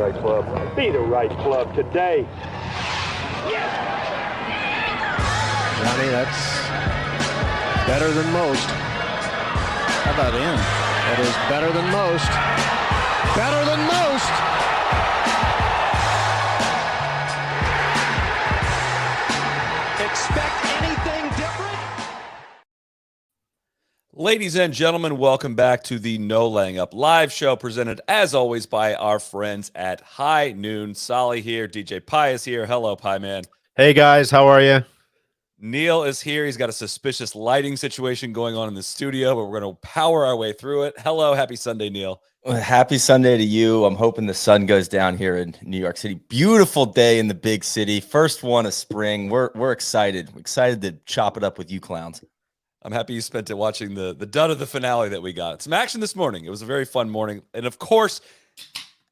right club. Be the right club today. Johnny, that's better than most. How about in? That is better than most. Better than most. Expect anything different? Ladies and gentlemen, welcome back to the No Laying Up live show, presented as always by our friends at High Noon. Solly here, DJ Pie is here. Hello, Pie Man. Hey guys, how are you? Neil is here. He's got a suspicious lighting situation going on in the studio, but we're going to power our way through it. Hello, happy Sunday, Neil. Well, happy Sunday to you. I'm hoping the sun goes down here in New York City. Beautiful day in the big city. First one of spring. We're excited. We're excited to chop it up with you clowns. I'm happy you spent it watching the dud of the finale that we got. Some action this morning. It was a very fun morning. And of course,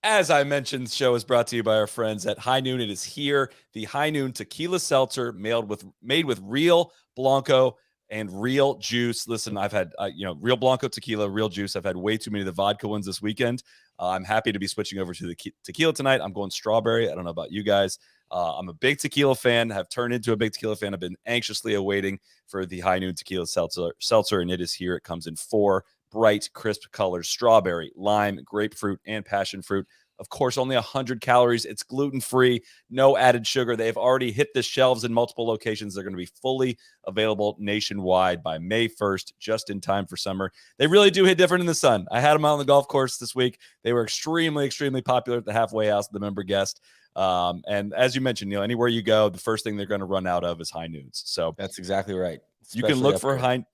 as I mentioned, the show is brought to you by our friends at High Noon. It is here, the High Noon Tequila Seltzer made with real Blanco and real juice. Listen, I've had real Blanco tequila, real juice. I've had way too many of the vodka ones this weekend. I'm happy to be switching over to the tequila tonight. I'm going strawberry. I don't know about you guys. I'm a big tequila fan, have turned into a big tequila fan. I've been anxiously awaiting for the High Noon Tequila Seltzer, and it is here. It comes in 4 bright, crisp colors: strawberry, lime, grapefruit, and passion fruit. Of course, only 100 calories. It's gluten-free, no added sugar. They've already hit the shelves in multiple locations. They're going to be fully available nationwide by May 1st, just in time for summer. They really do hit different in the sun. I had them out on the golf course this week. They were extremely, extremely popular at the halfway house, the member guest. And as you mentioned, Neil, anywhere you go, the first thing they're going to run out of is High Noons. So that's exactly right. You can look for High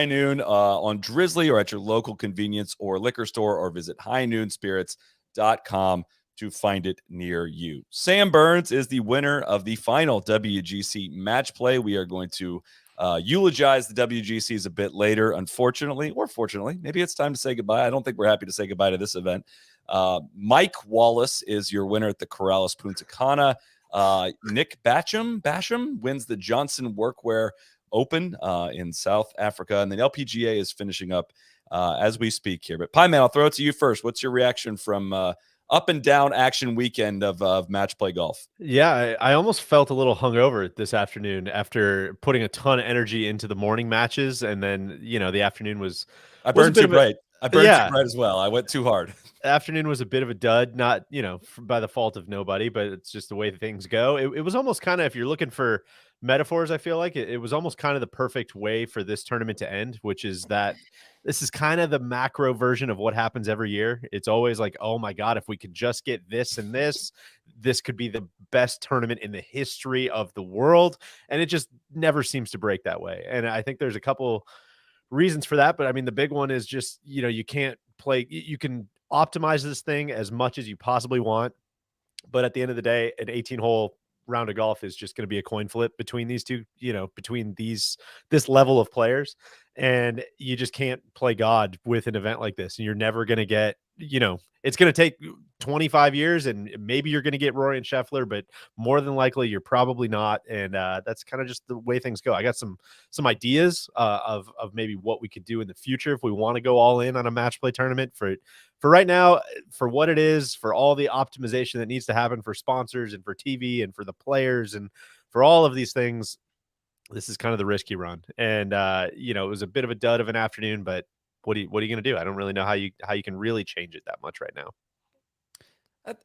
Noon on Drizzly or at your local convenience or liquor store, or visit highnoonspirits.com to find it near you. Sam Burns is the winner of the final WGC match play. We are going to eulogize the WGCs a bit later, unfortunately, or fortunately. Maybe it's time to say goodbye. I don't think we're happy to say goodbye to this event. Mike Wallace is your winner at the Corrales Punta Cana. Nick Basham wins the Johnson Workwear Open in South Africa, and then LPGA is finishing up as we speak here. But Pie Man, I'll throw it to you first. What's your reaction from up and down action weekend of match play golf? Yeah, I almost felt a little hungover this afternoon after putting a ton of energy into the morning matches, and then the afternoon was. I burned too bright. I burned too bright as well. I went too hard. Afternoon was a bit of a dud, not by the fault of nobody, but it's just the way things go. It was almost kind of, if you're looking for metaphors, I feel like it was almost kind of the perfect way for this tournament to end, which is that this is kind of the macro version of what happens every year. It's always like, oh my God, if we could just get this and this could be the best tournament in the history of the world. And it just never seems to break that way. And I think there's a couple reasons for that. But I mean, the big one is just, you can't play, you can optimize this thing as much as you possibly want, but at the end of the day, an 18-hole round of golf is just going to be a coin flip between these two, between this level of players, and you just can't play God with an event like this. And you're never going to get, it's going to take 25 years, and maybe you're going to get Rory and Scheffler, but more than likely you're probably not. And that's kind of just the way things go. I got some ideas of maybe what we could do in the future if we want to go all in on a match play tournament. For right now, for what it is, for all the optimization that needs to happen for sponsors and for TV and for the players and for all of these things, this is kind of the risky run. And it was a bit of a dud of an afternoon, but what are you going to do? I don't really know how you can really change it that much right now.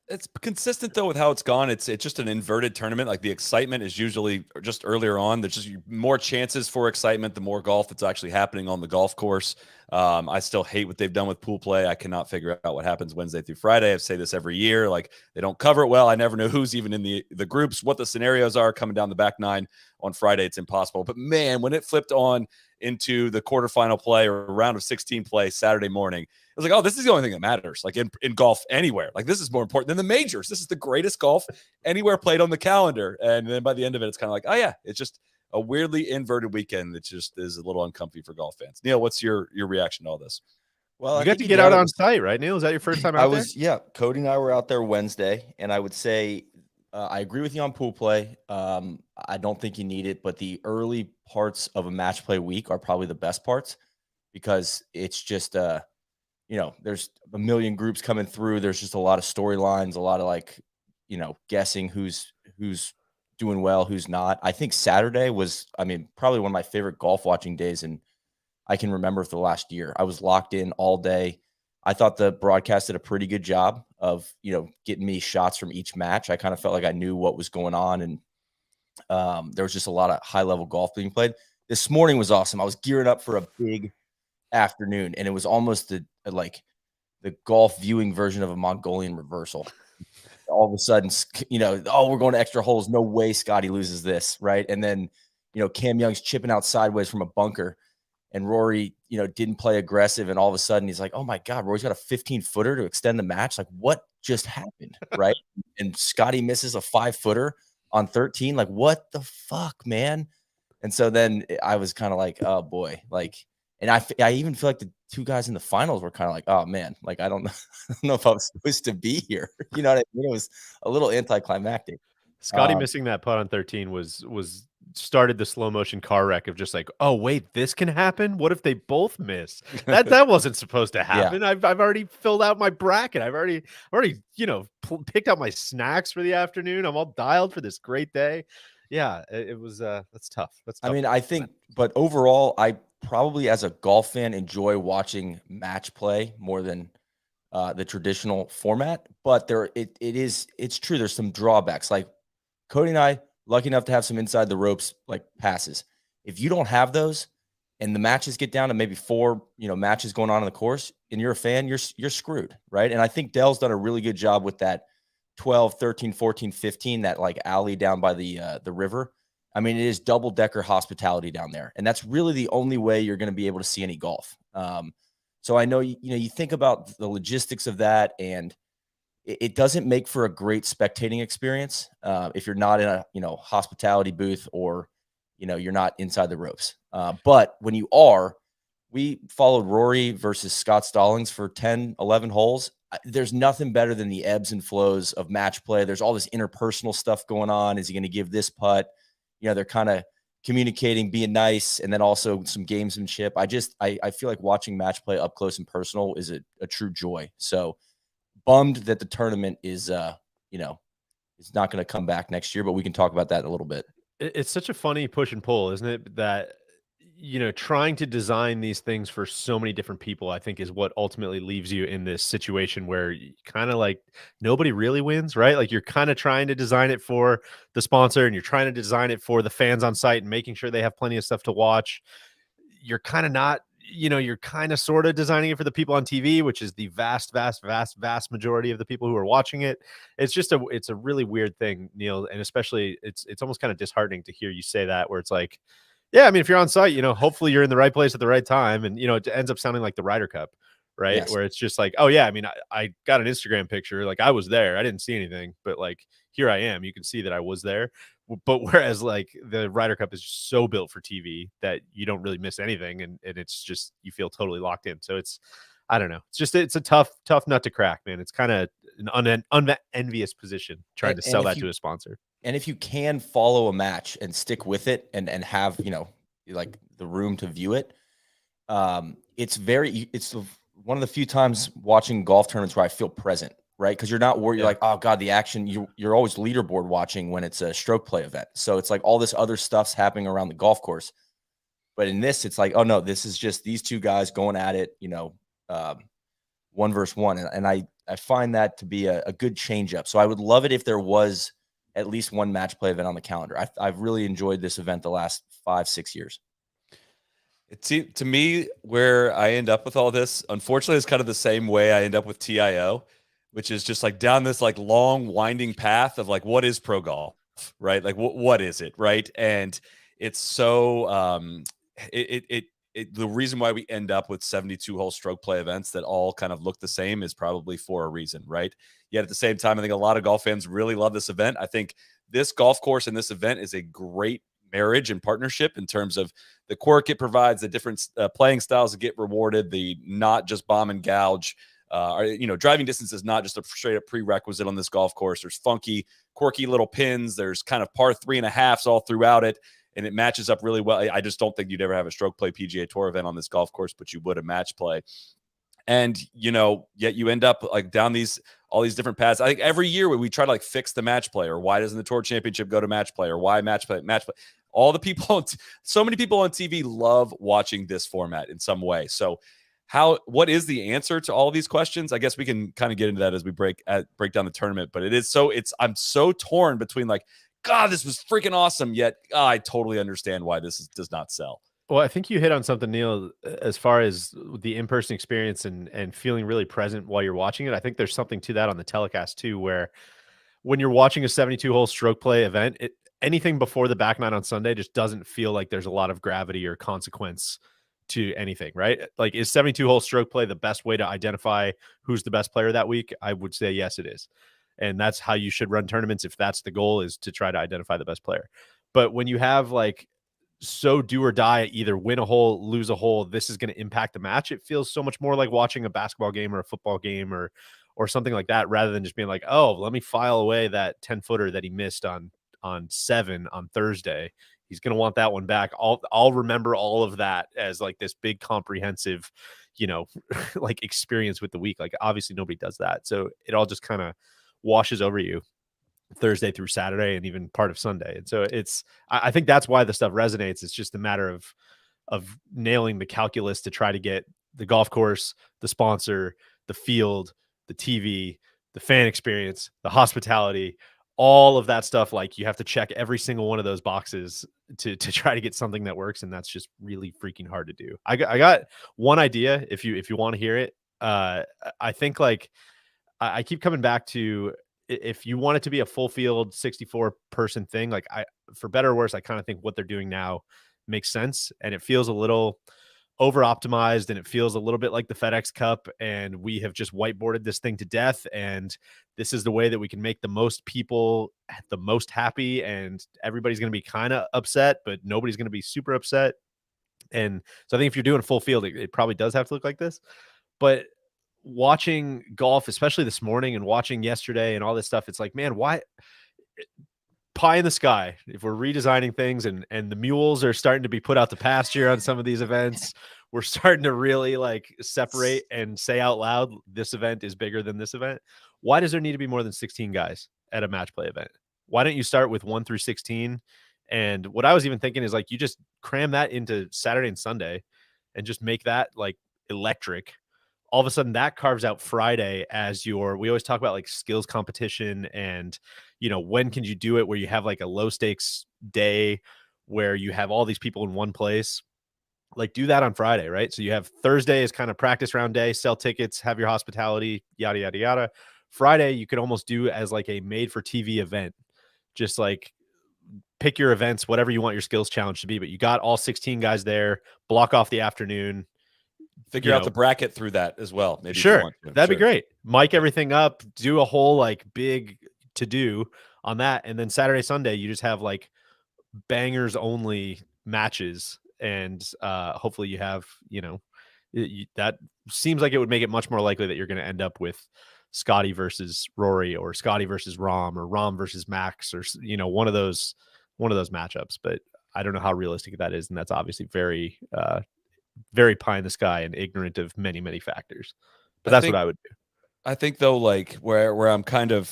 It's consistent though with how it's gone. It's just an inverted tournament. Like the excitement is usually just earlier on. There's just more chances for excitement the more golf that's actually happening on the golf course. I still hate what they've done with pool play. I cannot figure out what happens Wednesday through Friday. I say this every year. Like they don't cover it well. I never know who's even in the groups, what the scenarios are coming down the back nine on Friday. It's impossible. But man, when it flipped on into the quarterfinal play or round of 16 play Saturday morning, it was like, oh, this is the only thing that matters. Like in golf anywhere, like this is more important than the majors. This is the greatest golf anywhere played on the calendar. And then by the end of it, it's kind of like, oh yeah, it's just a weirdly inverted weekend that just is a little uncomfy for golf fans. Neil, what's your reaction to all this? Well, you got to get out on site, right, Neil? Is that your first time out there? Yeah. Cody and I were out there Wednesday, and I would say I agree with you on pool play. I don't think you need it, but the early parts of a match play week are probably the best parts because it's just there's a million groups coming through. There's just a lot of storylines, a lot of like, guessing who's doing well, who's not. I think Saturday was, probably one of my favorite golf watching days, and I can remember for the last year. I was locked in all day. I thought the broadcast did a pretty good job of, getting me shots from each match. I kind of felt like I knew what was going on, and there was just a lot of high-level golf being played. This morning was awesome. I was gearing up for a big afternoon, and it was almost the golf viewing version of a Mongolian reversal. All of a sudden, we're going to extra holes. No way Scotty loses this, right? And then, Cam Young's chipping out sideways from a bunker, and Rory, didn't play aggressive, and all of a sudden he's like, oh my God, Rory's got a 15-footer to extend the match. Like, what just happened, right? And Scotty misses a 5-footer on 13. Like, what the fuck, man? And so then I was kind of like, oh boy, like, and I even feel like the two guys in the finals were kind of like, oh man, like, I don't know if I was supposed to be here. You know what I mean? It was a little anticlimactic. Scotty missing that putt on 13 was started the slow motion car wreck of just like, oh wait, this can happen. What if they both miss? That wasn't supposed to happen. Yeah. I've already filled out my bracket. I've already picked out my snacks for the afternoon. I'm all dialed for this great day. Yeah, it was that's tough. That's tough. I think, but overall, I probably as a golf fan enjoy watching match play more than the traditional format. But it's true. There's some drawbacks. Like Cody and I, lucky enough to have some inside the ropes like passes. If you don't have those, and the matches get down to maybe 4, matches going on in the course, and you're a fan, you're screwed, right? And I think Dell's done a really good job with that 12, 13, 14, 15, that like alley down by the river. I mean, it is double-decker hospitality down there, and that's really the only way you're going to be able to see any golf. So I know, you think about the logistics of that, and it doesn't make for a great spectating experience if you're not in a, hospitality booth, or, you're not inside the ropes. But when you are, we followed Rory versus Scott Stallings for 10, 11 holes. There's nothing better than the ebbs and flows of match play. There's all this interpersonal stuff going on. Is he going to give this putt? They're kind of communicating, being nice, and then also some gamesmanship. I feel like watching match play up close and personal is a true joy. So bummed that the tournament is, it's not going to come back next year, but we can talk about that in a little bit. It's such a funny push and pull, isn't it? That, trying to design these things for so many different people, I think, is what ultimately leaves you in this situation where you kind of like nobody really wins, right? Like you're kind of trying to design it for the sponsor, and you're trying to design it for the fans on site and making sure they have plenty of stuff to watch. You're kind of not, you're kind of sort of designing it for the people on TV, which is the vast majority of the people who are watching it. It's a really weird thing, Neil. And especially it's almost kind of disheartening to hear you say that, where it's like, yeah, I mean, if you're on site, hopefully you're in the right place at the right time. And, it ends up sounding like the Ryder Cup, right? Yes. Where it's just like, oh yeah, I mean, I got an Instagram picture. Like I was there. I didn't see anything, but like, here I am. You can see that I was there. But whereas like the Ryder Cup is just so built for TV that you don't really miss anything. And it's just, you feel totally locked in. So I don't know. It's a tough nut to crack, man. It's kind of an unenvious position trying to sell that to a sponsor. And if you can follow a match and stick with it and have, like the room to view it, it's one of the few times watching golf tournaments where I feel present, right? Because you're not worried. You're like, oh God, the action. You're always leaderboard watching when it's a stroke play event. So it's like all this other stuff's happening around the golf course. But in this, it's like, oh no, this is just these two guys going at it, 1 versus 1. And I find that to be a good change up. So I would love it if there was at least one match play event on the calendar. I've really enjoyed this event the last 5-6 years. To me, where I end up with all this, unfortunately, it's kind of the same way I end up with TIO, which is just like down this like long winding path of like, what is pro golf, right? Like what is it, right? And it's so the reason why we end up with 72 hole stroke play events that all kind of look the same is probably for a reason, right? Yet at the same time, I think a lot of golf fans really love this event. I think this golf course and this event is a great marriage and partnership in terms of the quirk it provides, the different playing styles that get rewarded, the not just bomb and gouge. Driving distance is not just a straight up prerequisite on this golf course. There's funky, quirky little pins. There's kind of par 3.5s all throughout it. And it matches up really well. I just don't think you'd ever have a stroke play PGA Tour event on this golf course, but you would a match play. And, yet you end up like down all these different paths. I think every year we try to like fix the match play, or why doesn't the tour championship go to match play, or why match play. All the people, so many people on TV love watching this format in some way. So what is the answer to all of these questions? I guess we can kind of get into that as we break down the tournament, but I'm so torn between like, God, this was freaking awesome. Yet I totally understand why this does not sell. Well, I think you hit on something, Neil, as far as the in-person experience and feeling really present while you're watching it. I think there's something to that on the telecast too, where when you're watching a 72-hole stroke play event, anything before the back nine on Sunday just doesn't feel like there's a lot of gravity or consequence to anything, right? Like, is 72-hole stroke play the best way to identify who's the best player that week? I would say yes, it is. And that's how you should run tournaments if that's the goal, is to try to identify the best player. But when you have like so do or die, either win a hole, lose a hole, this is going to impact the match, it feels so much more like watching a basketball game or a football game or something like that, rather than just being like, oh, let me file away that 10-footer that he missed on 7 on Thursday. He's going to want that one back. I'll remember all of that as like this big comprehensive, like experience with the week. Like, obviously nobody does that. So it all just kind of washes over you Thursday through Saturday and even part of Sunday. And so I think that's why the stuff resonates. It's just a matter of nailing the calculus to try to get the golf course, the sponsor, the field, the TV, the fan experience, the hospitality, all of that stuff. Like, you have to check every single one of those boxes to try to get something that works. And that's just really freaking hard to do. I got one idea. If you want to hear it, I think like I keep coming back to, if you want it to be a full field 64 person thing, like for better or worse, I kind of think what they're doing now makes sense. And it feels a little over optimized, and it feels a little bit like the FedEx Cup. And we have just whiteboarded this thing to death. And this is the way that we can make the most people the most happy. And everybody's going to be kind of upset, but nobody's going to be super upset. And so I think if you're doing a full field, it probably does have to look like this. But watching golf, especially this morning and watching yesterday and all this stuff, it's like, man, why pie in the sky if we're redesigning things and the mules are starting to be put out to pasture on some of these events. We're starting to really like separate and say out loud, this event is bigger than this event. Why does there need to be more than 16 guys at a match play event? Why don't you start with 1 through 16? And what I was even thinking is like, you just cram that into Saturday and Sunday and just make that like electric. All of a sudden that carves out Friday as we always talk about like skills competition and, when can you do it where you have like a low stakes day where you have all these people in one place. Like, do that on Friday, right? So you have Thursday is kind of practice round day, sell tickets, have your hospitality, yada, yada, yada. Friday, you could almost do as like a made for TV event. Just like pick your events, whatever you want your skills challenge to be, but you got all 16 guys there, block off the afternoon. Figure out the bracket through that as well. Maybe sure, that'd be great. Mic everything up, do a whole like big to do on that, and then Saturday, Sunday, you just have like bangers only matches, and hopefully you have that seems like it would make it much more likely that you're going to end up with Scotty versus Rory, or Scotty versus Rom, or Rom versus Max, or one of those matchups. But I don't know how realistic that is, and that's obviously very very pie in the sky and ignorant of many, many factors. But that's what I would do. I think though, like where I'm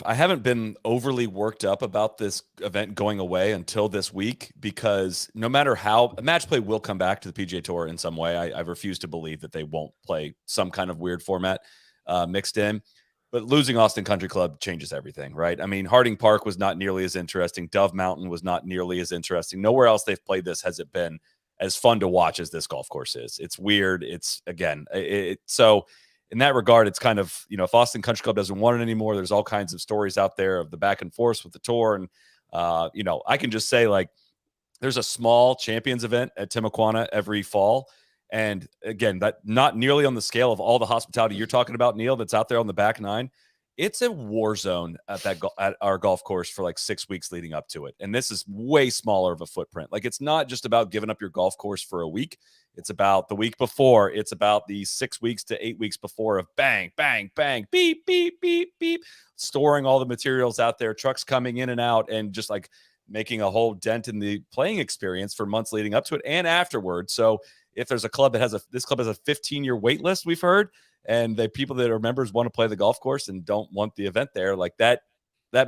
I haven't been overly worked up about this event going away until this week, because no matter how match play will come back to the PGA Tour in some way. I refuse to believe that they won't play some kind of weird format mixed in. But losing Austin Country Club changes everything, right? I mean, Harding Park was not nearly as interesting. Dove Mountain was not nearly as interesting. Nowhere else they've played this has it been as fun to watch as this golf course is. It's weird. It's again, so in that regard, it's kind of, if Austin Country Club doesn't want it anymore, there's all kinds of stories out there of the back and forth with the tour. And, I can just say like, there's a small champions event at Timuquana every fall. And again, that not nearly on the scale of all the hospitality you're talking about, Neil, that's out there on the back nine. It's a war zone at our golf course for like 6 weeks leading up to it. And this is way smaller of a footprint. Like, it's not just about giving up your golf course for a week. It's about the week before. It's about the 6 weeks to 8 weeks before of bang, bang, bang, beep, beep, beep, beep, storing all the materials out there, trucks coming in and out, and just like making a whole dent in the playing experience for months leading up to it and afterwards. So if there's a club that this club has a 15-year wait list, we've heard, and the people that are members want to play the golf course and don't want the event there, like that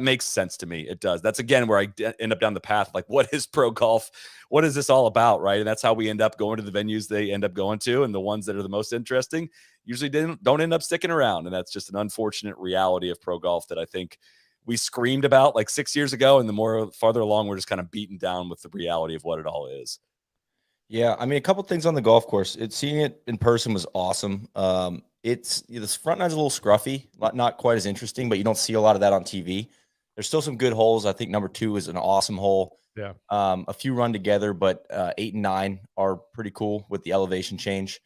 makes sense to me. It does. That's again where I end up down the path. Like, what is pro golf? What is this all about? Right. And that's how we end up going to the venues they end up going to. And the ones that are the most interesting usually don't end up sticking around. And that's just an unfortunate reality of pro golf that I think we screamed about like 6 years ago. And the more farther along, we're just kind of beaten down with the reality of what it all is. Yeah. I mean, a couple things on the golf course. Seeing it in person was awesome. This front nine's a little scruffy, not quite as interesting, but you don't see a lot of that on TV. There's still some good holes. I think number 2 is an awesome hole. Yeah. A few run together, but 8 and 9 are pretty cool with the elevation change.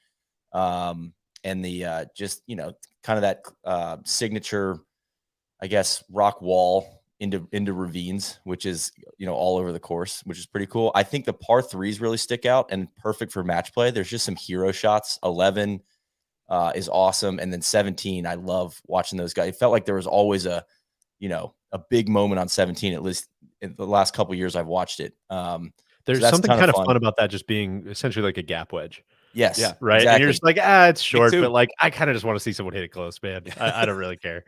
And the just, kind of that signature, I guess, rock wall into ravines, which is, all over the course, which is pretty cool. I think the par 3s really stick out and perfect for match play. There's just some hero shots. 11 is awesome. And then 17, I love watching those guys. It felt like there was always a big moment on 17, at least in the last couple of years I've watched it. There's something kind of fun about that, just being essentially like a gap wedge. Yes. Yeah. Right. Exactly. And you're just like, it's short, but like, I kind of just want to see someone hit it close, man. I don't really care.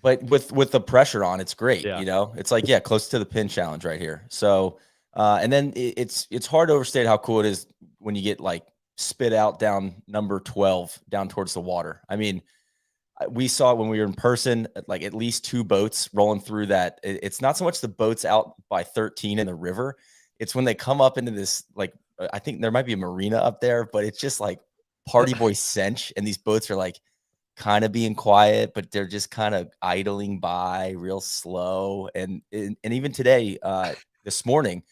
But with the pressure on, it's great. Yeah. It's like, close to the pin challenge right here. So, and then it's hard to overstate how cool it is when you get like spit out down number 12 down towards the water. I mean, we saw it when we were in person, like at least 2 boats rolling through that. It's not so much the boats out by 13 in the river. It's when they come up into this, like, I think there might be a marina up there, but it's just like party boy cinch. And these boats are like kind of being quiet, but they're just kind of idling by real slow. And even today, this morning,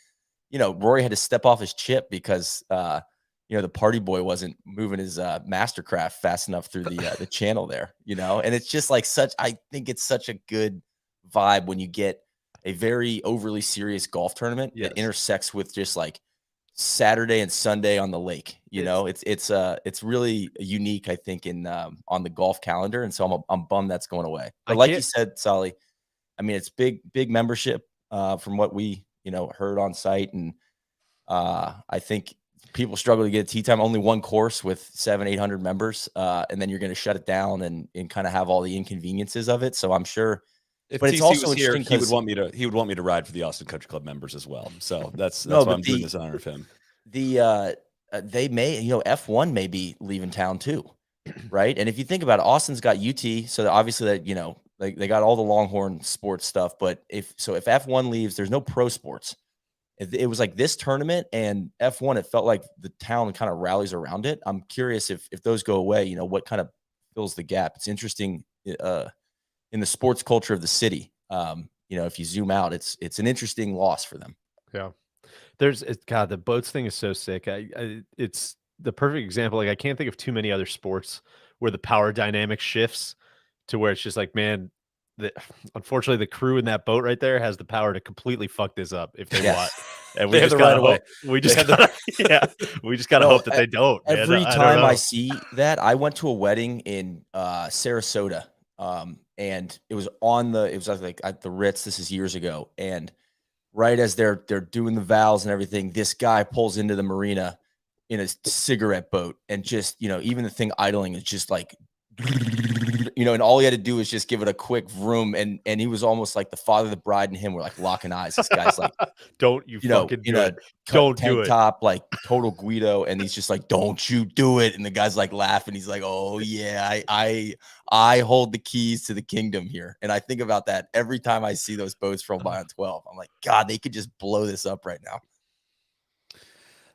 Rory had to step off his chip because, the party boy wasn't moving his mastercraft fast enough through the channel there, and it's just like I think it's such a good vibe when you get a very overly serious golf tournament that intersects with just like Saturday and Sunday on the lake. It's really unique, I think, in on the golf calendar. And so I'm bummed that's going away. But like you said, Solly, I mean, it's big membership from what we, heard on site. And I think people struggle to get a tee time. Only one course with 700-800 members, and then you're going to shut it down and kind of have all the inconveniences of it. So I'm sure. If but TC it's also was here, interesting he would want me to ride for the Austin Country Club members as well. So that's why I'm doing this in honor of him. They may, F1 may be leaving town too, right? And if you think about it, Austin's got UT, so obviously that they got all the Longhorn sports stuff. But if F1 leaves, there's no pro sports. It was like this tournament and F1, it felt like the town kind of rallies around it. I'm curious if those go away, what kind of fills the gap. It's interesting in the sports culture of the city. If you zoom out, it's an interesting loss for them. Yeah. God, the boats thing is so sick. It's the perfect example. Like, I can't think of too many other sports where the power dynamic shifts to where it's just like, man, unfortunately, the crew in that boat right there has the power to completely fuck this up if they want. And we just gotta hope. We just gotta hope that they don't. Every time I see that, I went to a wedding in Sarasota, and it was like at the Ritz. This is years ago, and right as they're doing the vows and everything, this guy pulls into the marina in a cigarette boat, and just even the thing idling is just like. And all he had to do was just give it a quick vroom, and he was almost like the father of the bride and him were like locking eyes. This guy's like, don't you fucking do it. Don't do it. Top, like total Guido, and he's just like, don't you do it. And the guy's like laughing. He's like, oh yeah, I hold the keys to the kingdom here. And I think about that every time I see those boats roll by on 12. I'm like, God, they could just blow this up right now.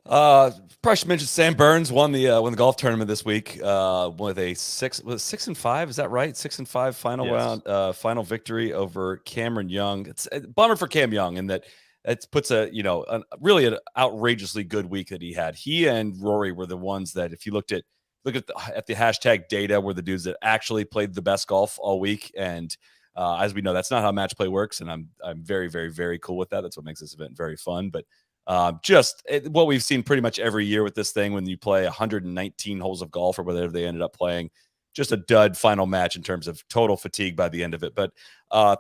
Probably should mention Sam Burns won the golf tournament this week with a 6-5. Is that right? 6-5 final round, final victory over Cameron Young. It's a bummer for Cam Young in that it puts really an outrageously good week that he had. He and Rory were the ones that, if you look at the hashtag data, were the dudes that actually played the best golf all week. And as we know, that's not how match play works, and I'm very, very, very cool with that. That's what makes this event very fun. But what we've seen pretty much every year with this thing, when you play 119 holes of golf or whatever they ended up playing, just a dud final match in terms of total fatigue by the end of it. But I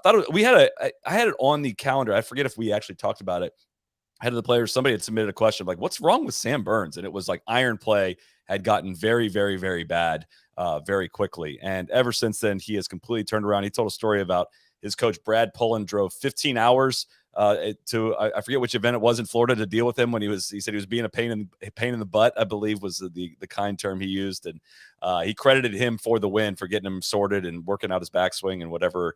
had it on the calendar. I forget if we actually talked about it. head of the players, somebody had submitted a question like, what's wrong with Sam Burns? And it was like iron play had gotten very, very, very bad very quickly. And ever since then, he has completely turned around. He told a story about his coach, Brad Pullen, drove 15 hours to I forget which event it was in Florida to deal with him when he said he was being a pain in the butt, I believe was the kind term he used. And he credited him for the win, for getting him sorted and working out his backswing and whatever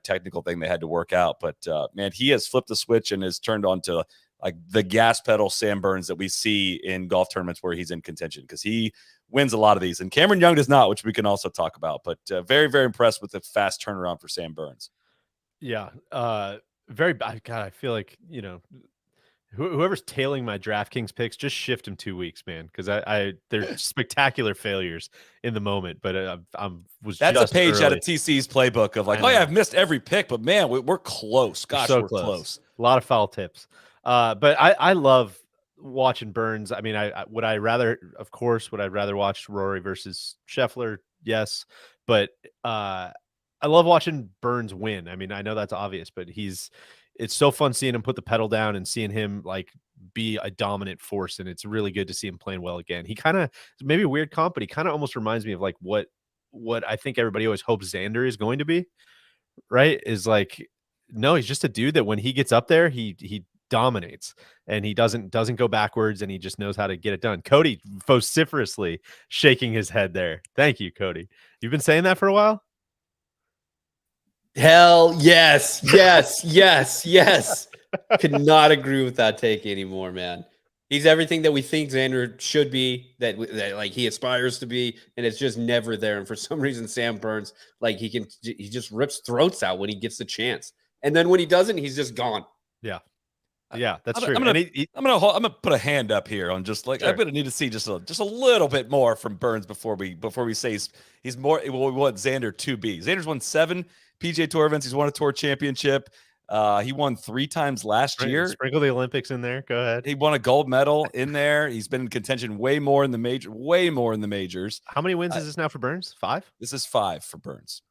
technical thing they had to work out. But man, he has flipped the switch and has turned on to like the gas pedal Sam Burns that we see in golf tournaments where he's in contention, because he wins a lot of these. And Cameron Young does not, which we can also talk about. But very, very impressed with the fast turnaround for Sam Burns. Yeah. Very bad. God, I feel like, whoever's tailing my DraftKings picks, just shift him 2 weeks, man, because they're spectacular failures in the moment. But That's a page out of TC's playbook of like, oh yeah, I've missed every pick, but man, we're close. Gosh, we're close. A lot of foul tips. But I love watching Burns. I mean, would I rather watch Rory versus Scheffler? Yes, but I love watching Burns win. I mean, I know that's obvious, but it's so fun seeing him put the pedal down and seeing him like be a dominant force. And it's really good to see him playing well again. He kind of, maybe a weird comp, but he kind of almost reminds me of like what I think everybody always hopes Xander is going to be, right? Is like, no, he's just a dude that when he gets up there, he dominates and he doesn't go backwards, and he just knows how to get it done. Cody vociferously shaking his head there. Thank you, Cody. You've been saying that for a while? Hell yes, yes, yes, yes. Could not agree with that take anymore, man. He's everything that we think Xander should be, that like he aspires to be, and it's just never there. And for some reason, Sam Burns, like he just rips throats out when he gets the chance, and then when he doesn't, he's just gone. Yeah, that's true. I'm gonna put a hand up here on just like, sure. I'm gonna need to see just a little bit more from Burns before we say he's more. Well, we want Xander to be. Xander's won 7 PGA Tour events. He's won a Tour Championship. He won 3 times last year. Sprinkle the Olympics in there. Go ahead. He won a gold medal in there. He's been in contention way more in the majors. How many wins is this now for Burns? 5? This is 5 for Burns.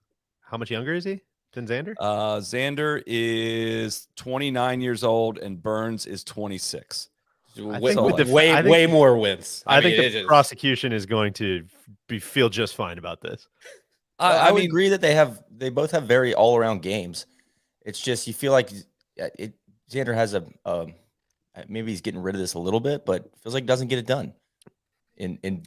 How much younger is he than Xander? Xander is 29 years old and Burns is 26. Way more wins. I think the prosecution is going to feel just fine about this. I would agree that they both have very all around games. It's just you feel like Xander has maybe he's getting rid of this a little bit, but feels like doesn't get it done in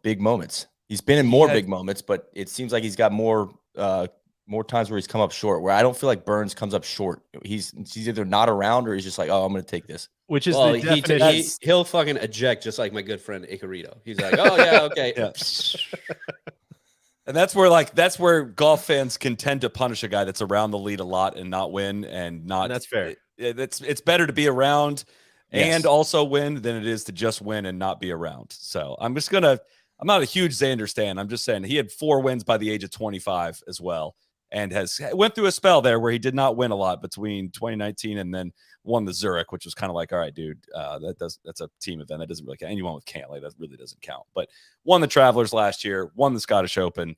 big moments. He's been in more big moments, but it seems like he's got more times where he's come up short. Where I don't feel like Burns comes up short. He's either not around or he's just like, oh, I'm going to take this. Which is the definition. He'll fucking eject just like my good friend Icarito. He's like, oh yeah, okay. Yeah. And that's where golf fans can tend to punish a guy that's around the lead a lot and not win and that's fair. It's better to be around and also win than it is to just win and not be around. So I'm not a huge Xander stan. I'm just saying he had 4 wins by the age of 25 as well, and went through a spell there where he did not win a lot between 2019 and then won the Zurich, which was kind of like, all right, dude, that's a team event. That doesn't really count. And you won with Cantlay. That really doesn't count. But won the Travelers last year, won the Scottish Open.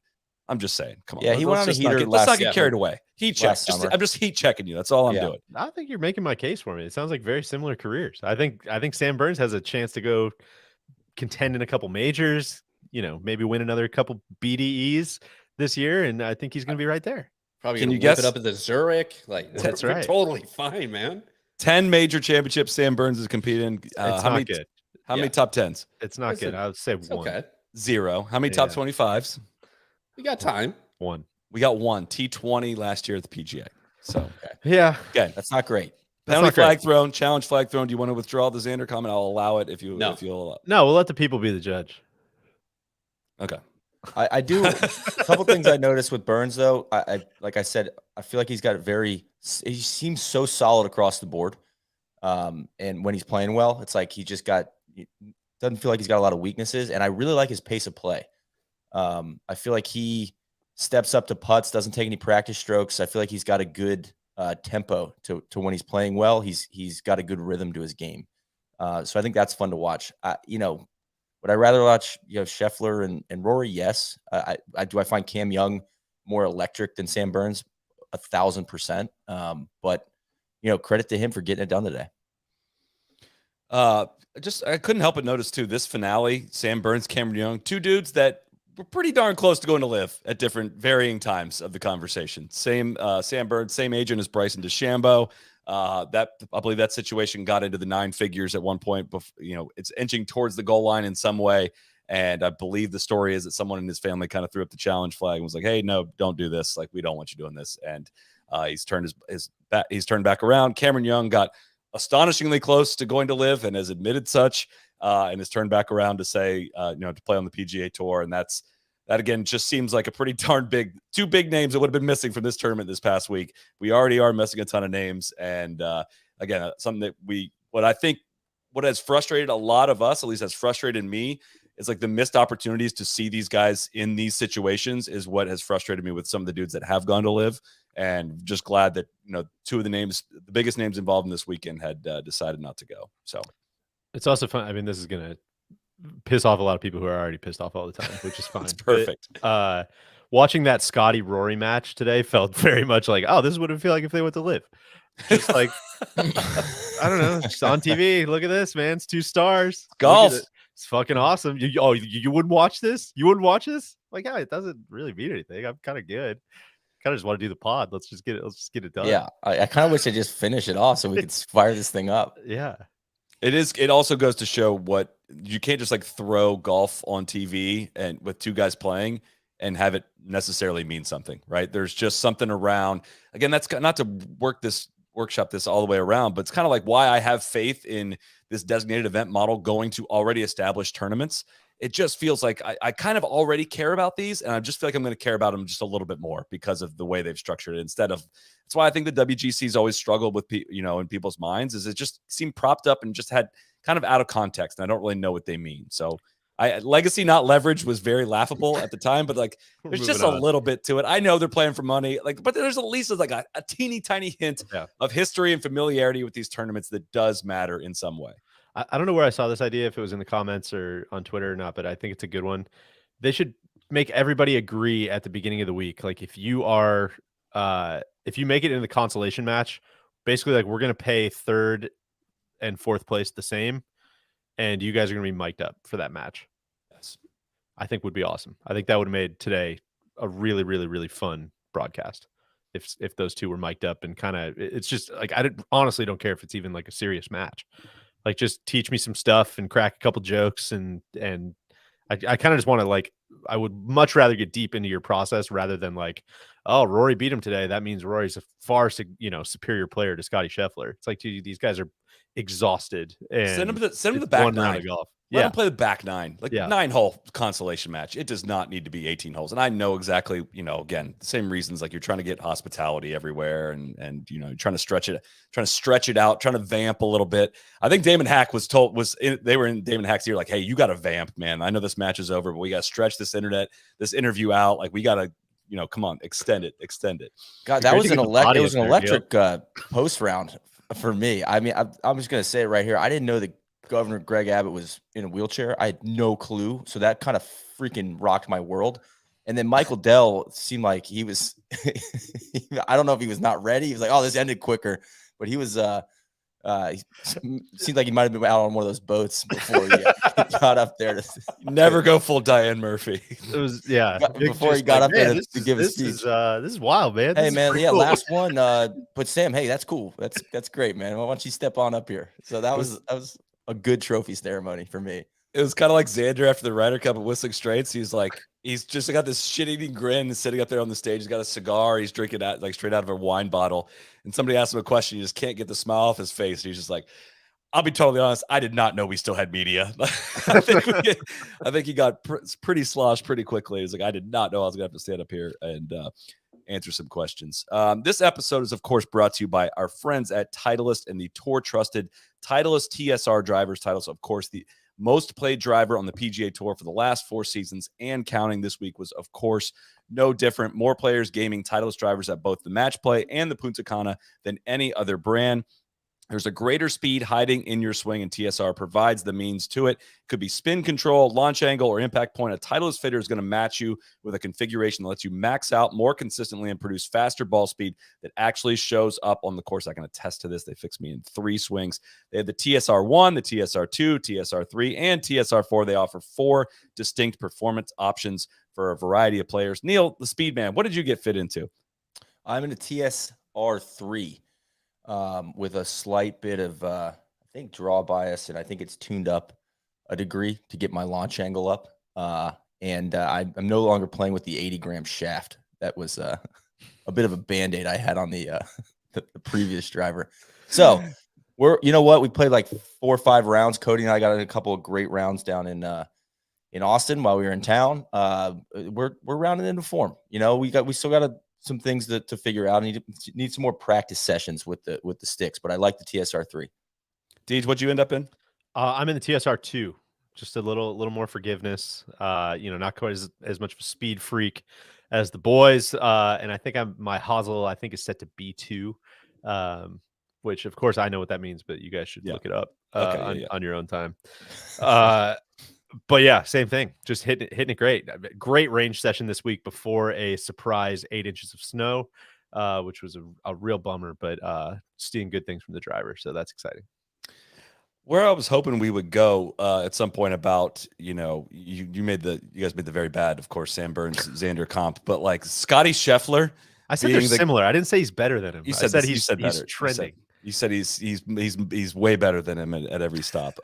I'm just saying, come on. Yeah, he went on a heater let's not get carried away. Heat check. I'm just heat checking you. That's all I'm doing. I think you're making my case for me. It sounds like very similar careers. I think Sam Burns has a chance to go contend in a couple majors, maybe win another couple BDEs this year, and I think he's going to be right there. Probably can you guess it up at the Zurich? Like that's right. Totally fine, man. 10 major championships Sam Burns has competed in. It's not good. How many top 10s? It's not good. I would say 1. Okay. 0. How many top 25s? We got time. 1. We got 1 T20 last year at the PGA. So yeah, okay, that's not great. Penalty flag thrown, challenge flag thrown. Do you want to withdraw the Xander comment? I'll allow it if you'll allow. No, we'll let the people be the judge. Okay. I do a couple things I noticed with Burns though. I like I said, I feel like he seems so solid across the board. And when he's playing well, it's like doesn't feel like he's got a lot of weaknesses. And I really like his pace of play. I feel like he steps up to putts, doesn't take any practice strokes. I feel like he's got a good tempo to when he's playing well. He's got a good rhythm to his game. So I think that's fun to watch. Would I rather watch Scheffler and Rory? Yes. Do I find Cam Young more electric than Sam Burns? 1,000%. But credit to him for getting it done today. I couldn't help but notice too, this finale, Sam Burns, Cameron Young, two dudes that were pretty darn close to going to live at different varying times of the conversation. Same Sam Burns, same agent as Bryson DeChambeau. That I believe that situation got into the 9 figures at one point. It's inching towards the goal line in some way. And I believe the story is that someone in his family kind of threw up the challenge flag and was like, "Hey, no, don't do this. Like, we don't want you doing this." And he's turned he's turned back around. Cameron Young got astonishingly close to going to live and has admitted such, and has turned back around to say, to play on the PGA Tour. And that again just seems like a pretty darn two big names that would have been missing from this tournament this past week. We already are missing a ton of names, and again, something that what has frustrated a lot of us, at least has frustrated me, is like the missed opportunities to see these guys in these situations is what has frustrated me with some of the dudes that have gone to live. And just glad that, two of the biggest names involved in this weekend had decided not to go. So it's also fun. I mean, this is going to piss off a lot of people who are already pissed off all the time, which is fine. It's perfect. But, watching that Scotty Rory match today felt very much like, oh, this is what it would feel like if they went to live. Just like, I don't know, just on TV. Look at this, man. It's 2 stars. Golf. It's fucking awesome. You wouldn't watch this? You wouldn't watch this? Like, yeah, it doesn't really mean anything. I'm kind of good. Kind of just want to do the pod. Let's just get it done. Yeah, I kind of wish they just finish it off so we could fire this thing up. Yeah. It also goes to show what you can't just like throw golf on TV and with 2 guys playing and have it necessarily mean something, right? There's just something around. Again, that's not to workshop this all the way around, but it's kind of like why I have faith in this designated event model going to already established tournaments. It just feels like I kind of already care about these, and I just feel like I'm going to care about them just a little bit more because of the way they've structured it. That's why I think the WGC's always struggled with, in people's minds, is it just seemed propped up and just had kind of out of context, and I don't really know what they mean. So legacy, not leverage, was very laughable at the time, but like there's just a little bit to it. I know they're playing for money, but there's at least like a teeny tiny hint of history and familiarity with these tournaments that does matter in some way. I don't know where I saw this idea, if it was in the comments or on Twitter or not, but I think it's a good one. They should make everybody agree at the beginning of the week. Like if you make it in the consolation match, basically like we're going to pay 3rd and 4th place the same, and you guys are going to be mic'd up for that match. Yes. I think would be awesome. I think that would have made today a really, really, really fun broadcast. If those 2 were mic'd up, and kind of, it's just like, honestly don't care if it's even like a serious match. Like, just teach me some stuff and crack a couple jokes, and I kind of just want to, like, I would much rather get deep into your process rather than like, oh, Rory beat him today, that means Rory's a far superior player to Scotty Scheffler. It's like, dude, these guys are exhausted. And send them the back 9. Golf. Let them play the back 9, 9-hole consolation match. It does not need to be 18 holes. And I know exactly, again, the same reasons, like you're trying to get hospitality everywhere and trying to stretch it out, trying to vamp a little bit. I think Damon Hack they were in Damon Hack's ear, like, hey, you got to vamp, man. I know this match is over, but we got to stretch this interview out. Like, we got to, come on, extend it. God, that was an electric post round for me. I mean, I'm just going to say it right here. I didn't know that Governor Greg Abbott was in a wheelchair. I had no clue. So that kind of freaking rocked my world. And then Michael Dell seemed like he was, I don't know if he was not ready. He was like, oh, this ended quicker. But he was, he seemed like he might have been out on one of those boats before he got up there. Never go full Diane Murphy. It was, before he got up there to give a speech. This is wild, man. Hey, man, cool. Last one. But Sam, hey, that's cool. That's great, man. Why don't you step on up here? So that was a good trophy ceremony for me. It was kind of like Xander after the Ryder Cup at Whistling Straits. He's just got this shit-eating grin sitting up there on the stage. He's got a cigar. He's drinking that like straight out of a wine bottle. And somebody asked him a question. He just can't get the smile off his face. He's just like, I'll be totally honest. I did not know we still had media. I think he got pretty sloshed pretty quickly. He's like, I did not know I was going to have to stand up here and answer some questions. This episode is, of course, brought to you by our friends at Titleist and the Tour Trusted Titleist TSR drivers. Titleist, of course, the most played driver on the PGA Tour for the last 4 seasons and counting. This week was, of course, no different. More players gaming Titleist drivers at both the Match Play and the Punta Cana than any other brand. There's a greater speed hiding in your swing, and TSR provides the means to it. Could be spin control, launch angle, or impact point. A Titleist fitter is going to match you with a configuration that lets you max out more consistently and produce faster ball speed that actually shows up on the course. I can attest to this. They fixed me in 3 swings. They have the TSR1, the TSR2, TSR3, and TSR4. They offer 4 distinct performance options for a variety of players. Neil, the speed man, what did you get fit into? I'm in a TSR3 with a slight bit of, I think, draw bias, and I think it's tuned up a degree to get my launch angle up. I'm no longer playing with the 80-gram shaft. That was a bit of a Band-Aid I had on the previous driver. So you know what? We played like 4 or 5 rounds. Cody and I got a couple of great rounds down in Austin while we were in town. We're rounding into form. You know, we still got some things to figure out. I need some more practice sessions with the sticks, but I like the TSR3. Deej, what'd you end up in? I'm in the TSR2. Just a little more forgiveness. Not quite as much of a speed freak as the boys. And I think my hosel, I think, is set to B2, which of course I know what that means, but you guys should look it up on your own time. But yeah, same thing. Just hitting it great. Great range session this week before a surprise 8 inches of snow, which was a real bummer, but seeing good things from the driver. So that's exciting. Where I was hoping we would go at some point about, you guys made the very bad, of course, Sam Burns, Xander comp, but like Scotty Scheffler. I said they're similar. I didn't say he's better than him. You said he's better. Trending. You said he's way better than him at every stop.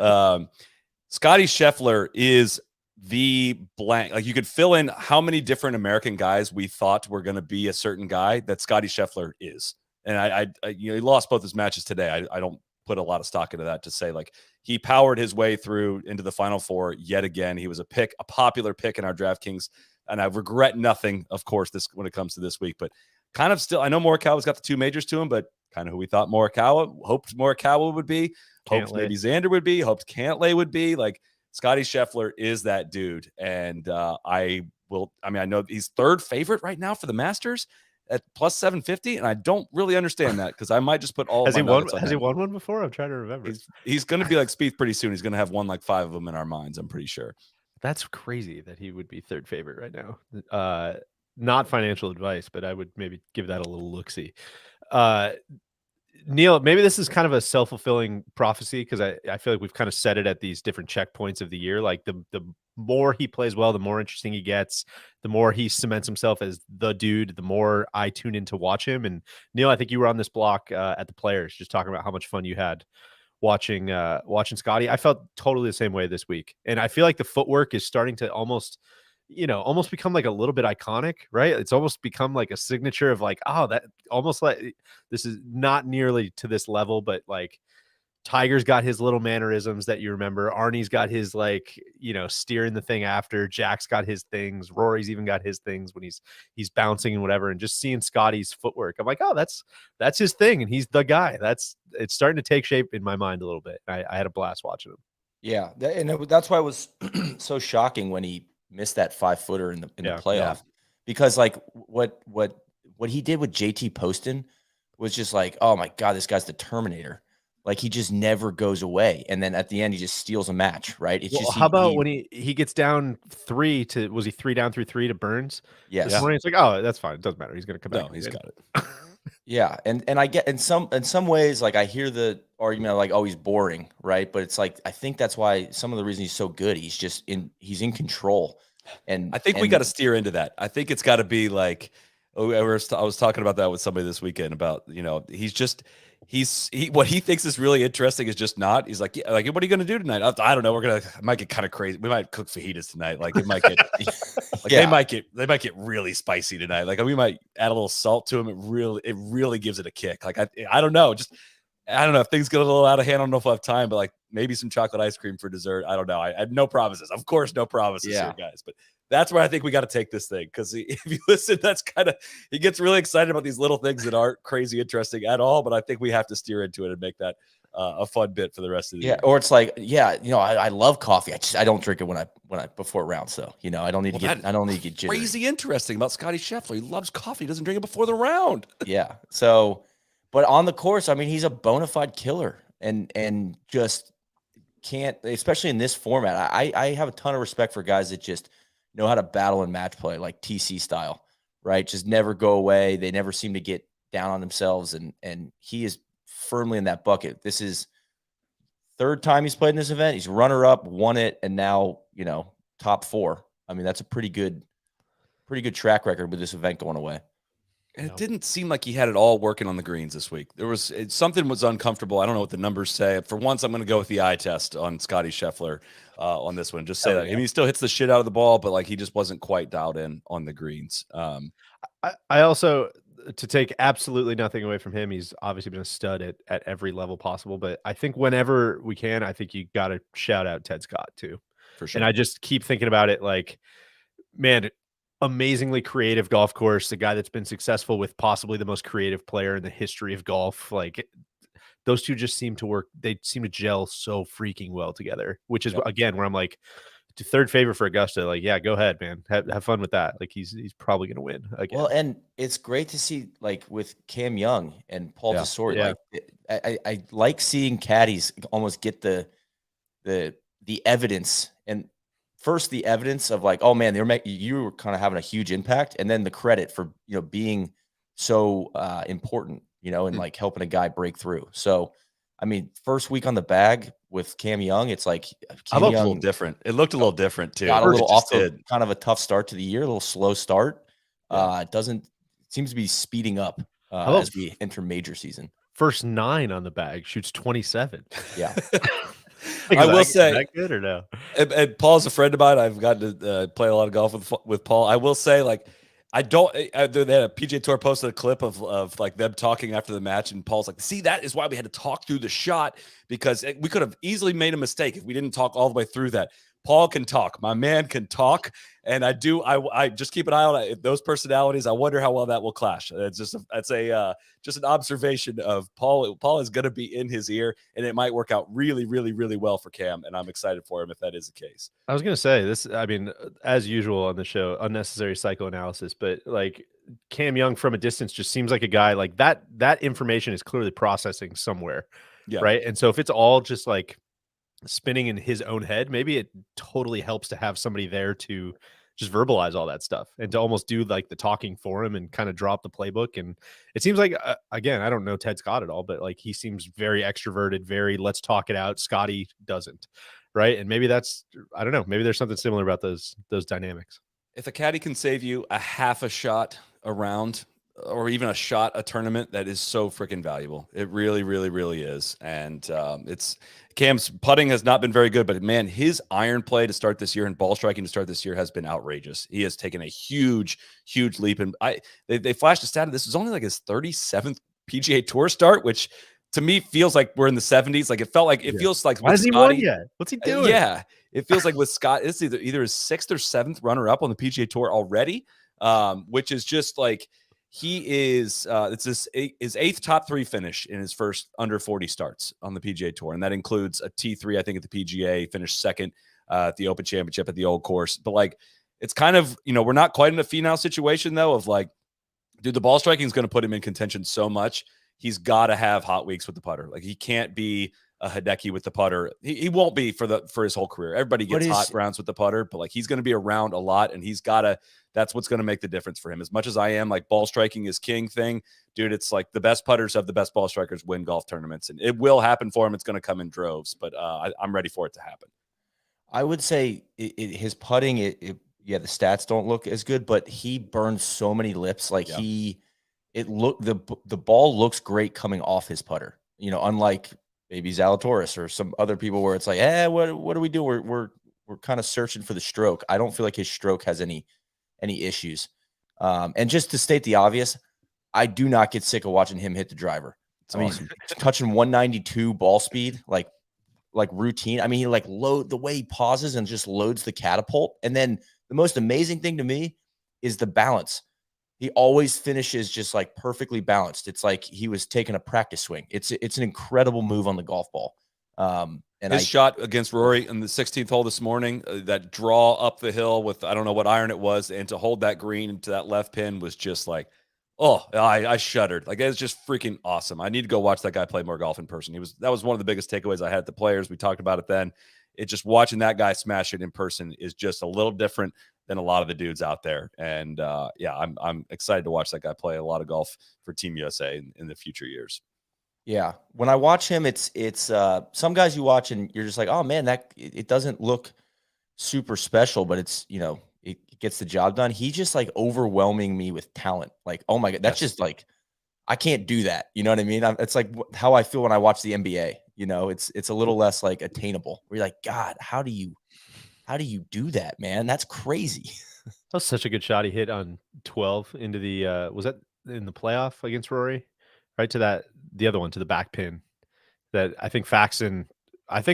Scotty Scheffler is the blank. Like, you could fill in how many different American guys we thought were going to be a certain guy that Scotty Scheffler is. And he lost both his matches today. I don't put a lot of stock into that to say, like, he powered his way through into the Final Four yet again. He was a popular pick in our DraftKings, and I regret nothing, of course, when it comes to this week, but kind of still, I know Morikawa's got the 2 majors to him, but kind of who we thought hoped Morikawa would be, hoped maybe Xander would be, hoped Cantlay would be. Like, Scotty Scheffler is that dude. And I know he's 3rd favorite right now for the Masters at plus 750. And I don't really understand that, because I might just put all Has he won one before? I'm trying to remember. He's going to be like Spieth pretty soon. He's going to have won like 5 of them in our minds, I'm pretty sure. That's crazy that he would be 3rd favorite right now. Not financial advice, but I would maybe give that a little look-see. Neil, maybe this is kind of a self-fulfilling prophecy, because I feel like we've kind of said it at these different checkpoints of the year. Like, the more he plays well, the more interesting he gets, the more he cements himself as the dude, the more I tune in to watch him. And Neil, I think you were on this block at the Players, just talking about how much fun you had watching Scotty. I felt totally the same way this week. And I feel like the footwork is starting to almost become like a little bit iconic, right? It's almost become like a signature of like, oh, that almost like, this is not nearly to this level, but like Tiger's got his little mannerisms that you remember. Arnie's got his, like, steering the thing after. Jack's got his things. Rory's even got his things when he's bouncing and whatever. And just seeing Scotty's footwork, I'm like, oh, that's his thing. And he's the guy. It's starting to take shape in my mind a little bit. I had a blast watching him. Yeah. That's why it was so shocking when he missed that 5-footer in the playoff, because like what he did with JT Poston was just like, oh my God, this guy's the Terminator. Like, he just never goes away. And then at the end, he just steals a match, right? It's just, how about when he gets down 3 to, was he 3 down through 3 to Burns? Yes. Yeah. It's like, oh, that's fine. It doesn't matter. He's going to come back. No, he's got it. Yeah. And I get in some ways, like, I hear the argument of like, oh, he's boring, right? But it's like, I think that's why some of the reason he's so good, he's in control. And I think we got to steer into that. I think it's got to be like, I was talking about that with somebody this weekend about, what he thinks is really interesting is just not. He's like, yeah, like, what are you going to do tonight? I don't know. It might get kind of crazy. We might cook fajitas tonight. Like, it might get, like, they might get really spicy tonight. Like, we might add a little salt to them. It really gives it a kick. Like, I don't know. I don't know if things get a little out of hand. I don't know if I have time, but like, maybe some chocolate ice cream for dessert. I don't know. I had no promises. Of course, no promises here, guys. But that's where I think we got to take this thing, because if you listen, that's kind of, he gets really excited about these little things that aren't crazy interesting at all. But I think we have to steer into it and make that a fun bit for the rest of the year. Or it's like, I love coffee. I don't drink it when I before round. So I don't need to get jittery. Crazy interesting about Scotty Scheffler. He loves coffee. He doesn't drink it before the round. Yeah. So, but on the course, I mean, he's a bona fide killer. and just can't, especially in this format. I have a ton of respect for guys that just know how to battle in match play, like TC style, right? Just never go away. They never seem to get down on themselves, and he is firmly in that bucket. This is third time he's played in this event. He's runner-up, won it, and now, top 4. I mean, that's a pretty good track record with this event going away. And it didn't seem like he had it all working on the greens this week. Something was uncomfortable. I don't know what the numbers say. For once, I'm going to go with the eye test on Scotty Scheffler on this one. Just say that. I mean, he still hits the shit out of the ball, but like he just wasn't quite dialed in on the greens. I also, to take absolutely nothing away from him, he's obviously been a stud at every level possible. But I think whenever we can, I think you got to shout out Ted Scott too. For sure. And I just keep thinking about it like, man, amazingly creative golf course, a guy that's been successful with possibly the most creative player in the history of golf. Like those two just seem to work. They seem to gel so freaking well together, which is again, where I'm like, third favorite for Augusta. Like, yeah, go ahead, man. Have fun with that. Like he's probably going to win again. Well, and it's great to see like with Cam Young and Paul Tesori. Yeah. Like I like seeing caddies almost get the evidence, and first the evidence of like, oh man, you were kind of having a huge impact, and then the credit for being so important, and like helping a guy break through. So, I mean, first week on the bag with Cam Young, it's like Cam Young, a little different. It looked a little different too. Got a little off to kind of a tough start to the year, a little slow start. It seems to be speeding up as we enter major season. First 9 on the bag, shoots 27. Yeah. I will say, is that good or no? And Paul's a friend of mine. I've gotten to play a lot of golf with Paul. I will say, like, they had a PGA Tour posted a clip of like them talking after the match, and Paul's like, "See, that is why we had to talk through the shot, because we could have easily made a mistake if we didn't talk all the way through that." Paul can talk. My man can talk, and I just keep an eye on those personalities. I wonder how well that will clash. It's just an observation of Paul. Paul is going to be in his ear, and it might work out really, really, really well for Cam, and I'm excited for him if that is the case. I was going to say this. I mean, as usual on the show, unnecessary psychoanalysis, but like Cam Young from a distance just seems like a guy like that. That information is clearly processing somewhere, right? And so if it's all just like spinning in his own head, maybe it totally helps to have somebody there to just verbalize all that stuff and to almost do like the talking for him and kind of drop the playbook. And it seems like again, I don't know Ted Scott at all, but like he seems very extroverted, very let's talk it out. Scotty doesn't, right? And maybe I don't know, maybe there's something similar about those dynamics. If a caddy can save you a half a shot around, or even a shot a tournament, that is so freaking valuable. It really, really, really is. And Cam's putting has not been very good, but man, his iron play to start this year and ball striking to start this year has been outrageous. He has taken a huge, huge leap. And they flashed a stat. This is only like his 37th PGA Tour start, which to me feels like we're in the 70s. Like it feels like why hasn't he won yet? What's he doing? Yeah, it feels like with Scott, it's either his 6th or 7th runner up on the PGA Tour already, which is just like. He is it's his 8th top 3 finish in his first under 40 starts on the PGA Tour, and that includes a T3, I think, at the PGA, finished 2nd at the Open Championship at the Old Course. But like, it's kind of, we're not quite in a Finau situation though, of like, dude, the ball striking is going to put him in contention so much. He's got to have hot weeks with the putter. Like he can't be a Hideki with the putter. He won't be for his whole career. Everybody gets hot rounds with the putter, but like he's going to be around a lot, and that's what's going to make the difference for him. As much as I am like ball striking is king thing, dude, it's like the best putters of the best ball strikers win golf tournaments, and it will happen for him. It's going to come in droves, but I'm ready for it to happen. I would say his putting, the stats don't look as good, but he burns so many lips. Like the ball looks great coming off his putter, unlike maybe Zalatoris or some other people where it's like, what do we do? We're kind of searching for the stroke. I don't feel like his stroke has any issues. And just to state the obvious, I do not get sick of watching him hit the driver. He's touching 192 ball speed, like routine. I mean, he the way he pauses and just loads the catapult. And then the most amazing thing to me is the balance. He always finishes just like perfectly balanced. It's like he was taking a practice swing. It's an incredible move on the golf ball. And his shot against Rory in the 16th hole this morning, that draw up the hill with, I don't know what iron it was, and to hold that green to that left pin was just like, Oh, I shuddered. Like, it's just freaking awesome. I need to go watch that guy play more golf in person. That was one of the biggest takeaways I had at the Players. We talked about it then. It just watching that guy smash it in person is just a little different than a lot of the dudes out there. And yeah, I'm excited to watch that guy play a lot of golf for Team USA in the future years. Yeah, when I watch him, it's some guys you watch and you're just like, oh man, that it doesn't look super special, but it's it gets the job done. He's just like overwhelming me with talent. Like, oh my god, that's just like I can't do that. You know what I mean? It's like how I feel when I watch the NBA. It's a little less like attainable. We're like, God, how do you do that, man? That's crazy. That was such a good shot he hit on 12 into the was that in the playoff against Rory? Right to the other one, to the back pin, that I think Faxon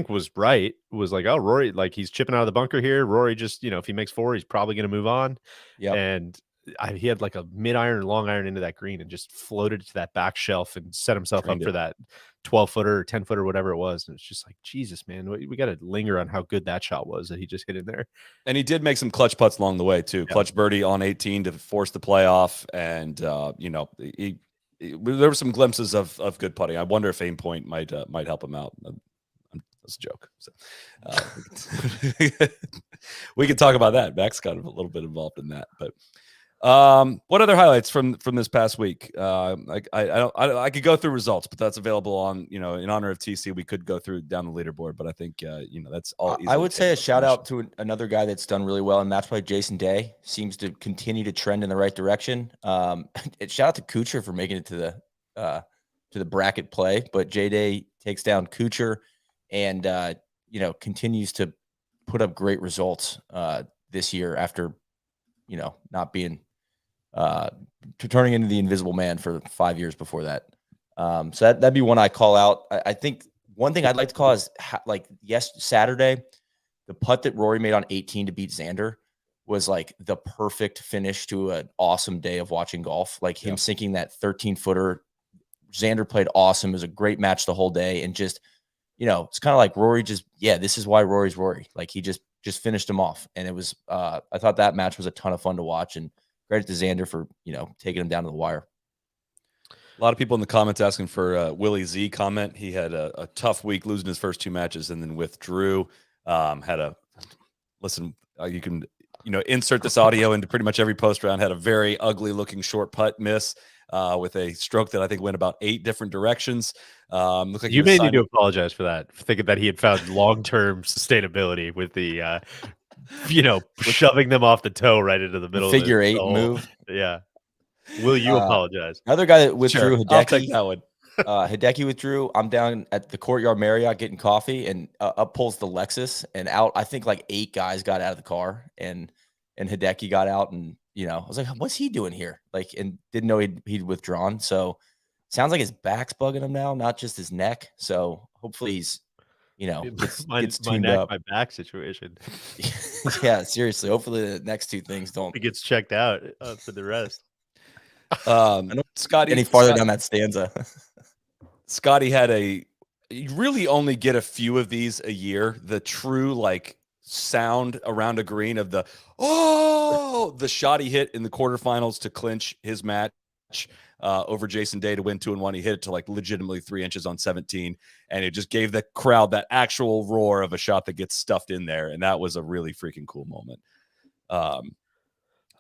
was right. Was like, oh, Rory, like he's chipping out of the bunker here. Rory just, if he makes 4, he's probably going to move on. Yeah. And he had like a mid iron and long iron into that green and just floated to that back shelf and set himself up for that 12-footer or 10-footer, whatever it was. And it's just like, Jesus, man, we got to linger on how good that shot was that he just hit in there. And he did make some clutch putts along the way too. Clutch birdie on 18 to force the playoff. And, there were some glimpses of good putting. I wonder if Aim Point might help him out. That's a joke. So, we could talk about that. Max got a little bit involved in that. But what other highlights from this past week? I could go through results, but that's available on in honor of TC. We could go through down the leaderboard, but I think that's all. I would say a shout out to another guy that's done really well in match play. Jason Day seems to continue to trend in the right direction. Shout out to Kuchar for making it to the bracket play, but J Day takes down Kuchar and continues to put up great results this year after not being turning into the invisible man for 5 years before that. So that'd be one I call out. I think one thing I'd like to call is Saturday, the putt that Rory made on 18 to beat Xander was like the perfect finish to an awesome day of watching golf. Like him sinking that 13-footer. Xander played awesome. It was a great match the whole day. And just, it's kind of like Rory this is why Rory's Rory. Like he just finished him off. And it was, I thought that match was a ton of fun to watch, and credit to Xander for, taking him down to the wire. A lot of people in the comments asking for Willie Z comment. He had a tough week losing his first 2 matches and then withdrew. You can, insert this audio into pretty much every post round. Had a very ugly looking short putt miss with a stroke that I think went about 8 different directions. Like you may need to apologize for that, for thinking that he had found long-term sustainability with the, shoving them off the toe right into the middle. Figure of 8 move. Yeah. Will you apologize? Another guy that withdrew, Sure, I'll take that one. Hideki withdrew. I'm down at the Courtyard Marriott getting coffee, and up pulls the Lexus, and out. I think like 8 guys got out of the car, and Hideki got out, and I was like, what's he doing here? Like, and didn't know he'd withdrawn. So sounds like his back's bugging him now, not just his neck. So hopefully he's, gets tuned up. My back situation. Yeah, seriously. Hopefully the next 2 things don't. He gets checked out for the rest. Scotty, any farther down that stanza. Scotty you really only get a few of these a year. The true sound around a green of the shot he hit in the quarterfinals to clinch his match over Jason Day to win 2-1. He hit it to legitimately 3 inches on 17, and it just gave the crowd that actual roar of a shot that gets stuffed in there, and that was a really freaking cool moment.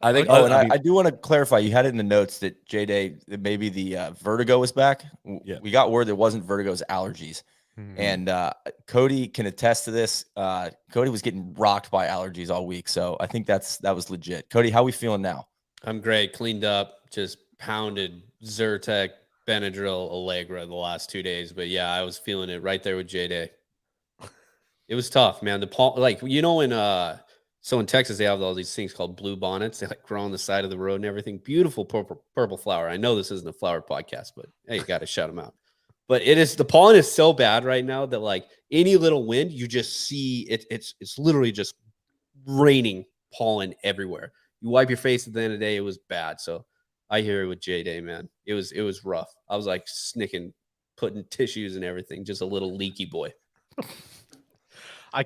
I think. I do want to clarify. You had it in the notes that J-Day, that maybe the vertigo was back. Yeah. We got word it wasn't vertigo, it was allergies. Mm-hmm. And Cody can attest to this. Cody was getting rocked by allergies all week, so I think that was legit. Cody, how we feeling now? I'm great. Cleaned up. Just pounded Zyrtec, Benadryl, Allegra the last 2 days. But yeah, I was feeling it right there with J-Day. It was tough, man. So in Texas, they have all these things called blue bonnets. They grow on the side of the road and everything. Beautiful purple flower. I know this isn't a flower podcast, but hey, you got to shout them out. But the pollen is so bad right now that any little wind, you just see it. It's literally just raining pollen everywhere. You wipe your face at the end of the day, it was bad. So I hear it with J-Day, man. It was rough. I was snicking, putting tissues and everything. Just a little leaky boy. I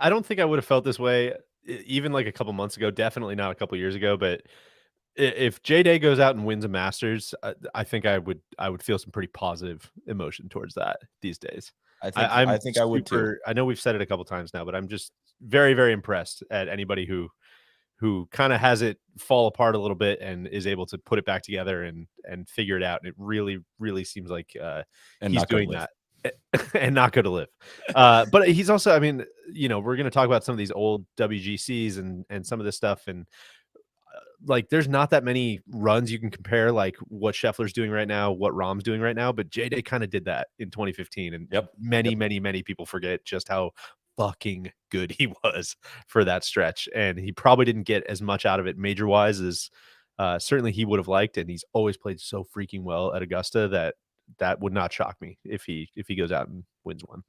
don't think I would have felt this way even a couple months ago. Definitely not a couple years ago. But if J-Day goes out and wins a Masters, I think I would feel some pretty positive emotion towards that these days. I think I would too. I know we've said it a couple times now, but I'm just very, very impressed at anybody who kind of has it fall apart a little bit and is able to put it back together and figure it out. And it really, really seems like he's doing that and not going to live. But he's also, I mean, we're going to talk about some of these old WGCs and some of this stuff. And like, there's not that many runs you can compare, like what Scheffler's doing right now, what Rahm's doing right now. But J-Day kind of did that in 2015. And many people forget just how fucking good he was for that stretch. And he probably didn't get as much out of it major wise as certainly he would have liked. And he's always played so freaking well at Augusta that would not shock me if he goes out and wins one.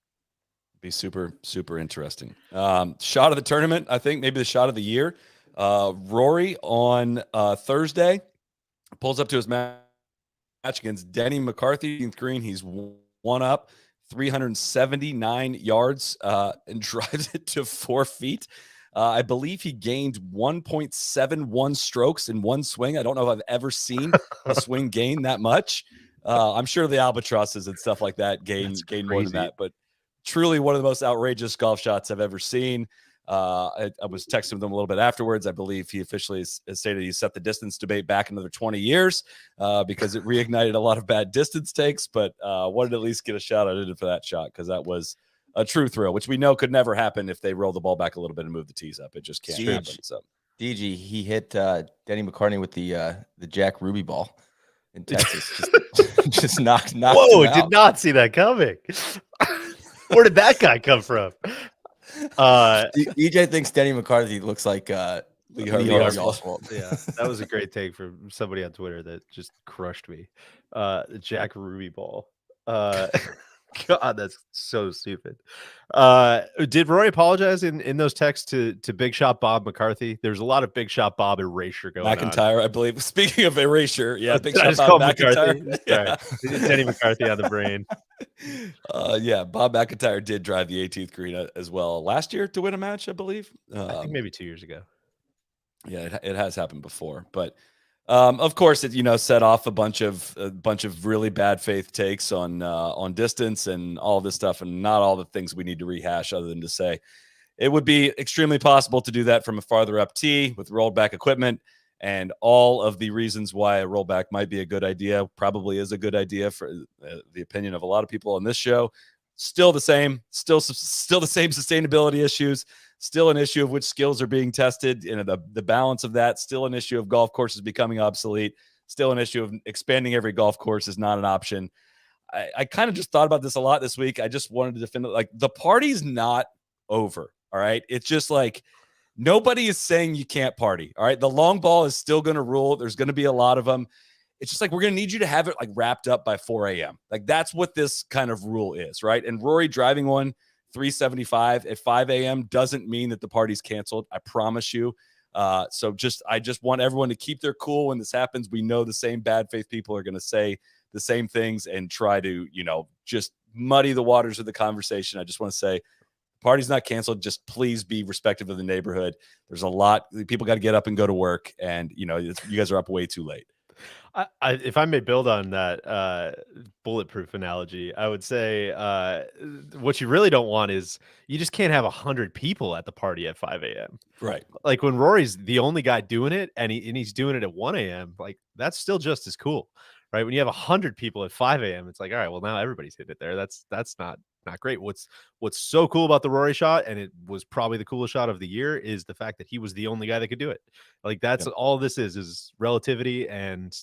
Be super, super interesting. Shot of the tournament, I think maybe the shot of the year. Rory on Thursday pulls up to his match against Denny McCarthy 18th green. He's one up 379 yards and drives it to 4 feet. I believe he gained 1.71 strokes in one swing. I don't know if I've ever seen a swing gain that much. I'm sure the albatrosses and stuff like that gain more than that, but truly one of the most outrageous golf shots I've ever seen. I was texting with him a little bit afterwards. I believe he officially has stated he set the distance debate back another 20 years because it reignited a lot of bad distance takes, but wanted to at least get a shout out for that shot because that was a true thrill, which we know could never happen if they roll the ball back a little bit and move the tees up. It just can't happen. So DG, he hit Denny McCartney with the Jack Ruby ball in Texas. just knocked Whoa, him out. Did not see that coming. Where did that guy come from? DJ thinks Denny McCarthy looks like Lee Harvey Oswald. Yeah, that was a great take from somebody on Twitter that just crushed me. Jack Ruby ball. God, that's so stupid. Did Rory apologize in those texts to Big Shot Bob McCarthy? There's a lot of Big Shot Bob erasure going on. McIntyre, I believe. Speaking of erasure, yeah, Big I Shot Bob McIntyre. McCarthy. Yeah. Denny McCarthy on the brain. Yeah, Bob McIntyre did drive the 18th green as well last year to win a match, I believe. I think maybe 2 years ago. Yeah, it has happened before, but of course, it set off a bunch of really bad faith takes on distance and all this stuff, and not all the things we need to rehash, other than to say it would be extremely possible to do that from a farther up tee with rolled back equipment, and all of the reasons why a rollback might be a good idea probably is a good idea for the opinion of a lot of people on this show. Still the same sustainability issues. Still an issue of which skills are being tested, the balance of that. Still an issue of golf courses becoming obsolete. Still an issue of expanding every golf course is not an option. I kind of just thought about this a lot this week. I just wanted to defend it. Like, the party's not over. All right. It's just like nobody is saying you can't party. All right. The long ball is still going to rule. There's going to be a lot of them. It's just like, we're going to need you to have it like wrapped up by 4 a.m. Like, that's what this kind of rule is. Right. And Rory driving one 375 at 5 a.m. doesn't mean that the party's canceled. I promise you. So I just want everyone to keep their cool when this happens. We know the same bad faith people are going to say the same things and try to, just muddy the waters of the conversation. I just want to say, the party's not canceled. Just please be respectful of the neighborhood. There's a lot. People got to get up and go to work. And, you guys are up way too late. If I may build on that bulletproof analogy, I would say what you really don't want is you just can't have 100 people at the party at 5 a.m. Right. Like, when Rory's the only guy doing it and he's doing it at 1 a.m., like, that's still just as cool, right? When you have 100 people at 5 a.m., it's like, all right, well, now everybody's hitting it there. That's not great. What's so cool about the Rory shot, and it was probably the coolest shot of the year, is the fact that he was the only guy that could do it. Like, that's all this is relativity and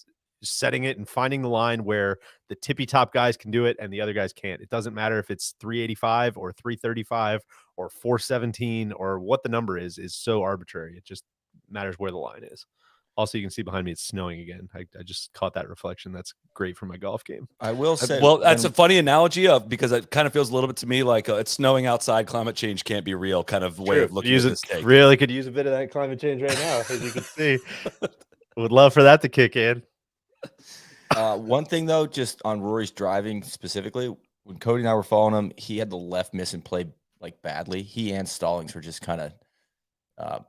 setting it and finding the line where the tippy top guys can do it and the other guys can't. It doesn't matter if it's 385 or 335 or 417 or what the number is so arbitrary. It just matters where the line is. Also, you can see behind me it's snowing again. I just caught that reflection. That's great for my golf game. I will say, well, that's a funny analogy because it kind of feels a little bit to me like it's snowing outside, climate change can't be real kind of way of looking at this take. Really could use a bit of that climate change right now, as you can see. Would love for that to kick in. One thing though, just on Rory's driving specifically, when Cody and I were following him, he had the left miss and play like badly. He and Stallings were just kind of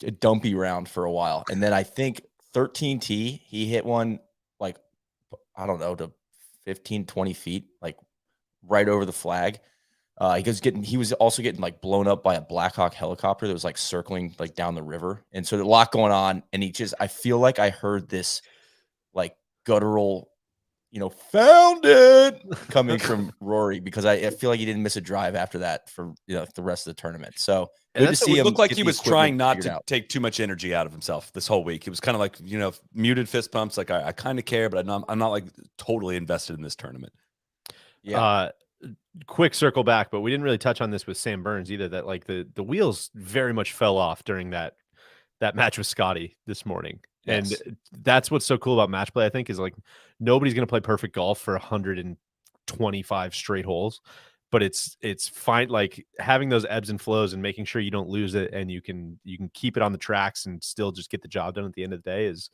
a dumpy round for a while. And then I think 13T, he hit one like, I don't know, to 15, 20 feet, like right over the flag. He was also getting like blown up by a Black Hawk helicopter that was like circling like down the river. And so there's a lot going on. And I feel like I heard this like guttural, found it coming from Rory, because I feel like he didn't miss a drive after that for, the rest of the tournament. So And good to see it him. looked like get he the was equipment trying not figured to out. take too much energy out of himself this whole week. He was kind of like, muted fist pumps. Like, I kind of care, but I'm not like totally invested in this tournament. Yeah. Quick circle back, but we didn't really touch on this with Sam Burns either, that like the wheels very much fell off during that match with Scotty this morning. Yes. And that's what's so cool about match play, I think, is like nobody's going to play perfect golf for 125 straight holes, but it's fine. Like having those ebbs and flows and making sure you don't lose it, and you can keep it on the tracks and still just get the job done at the end of the day is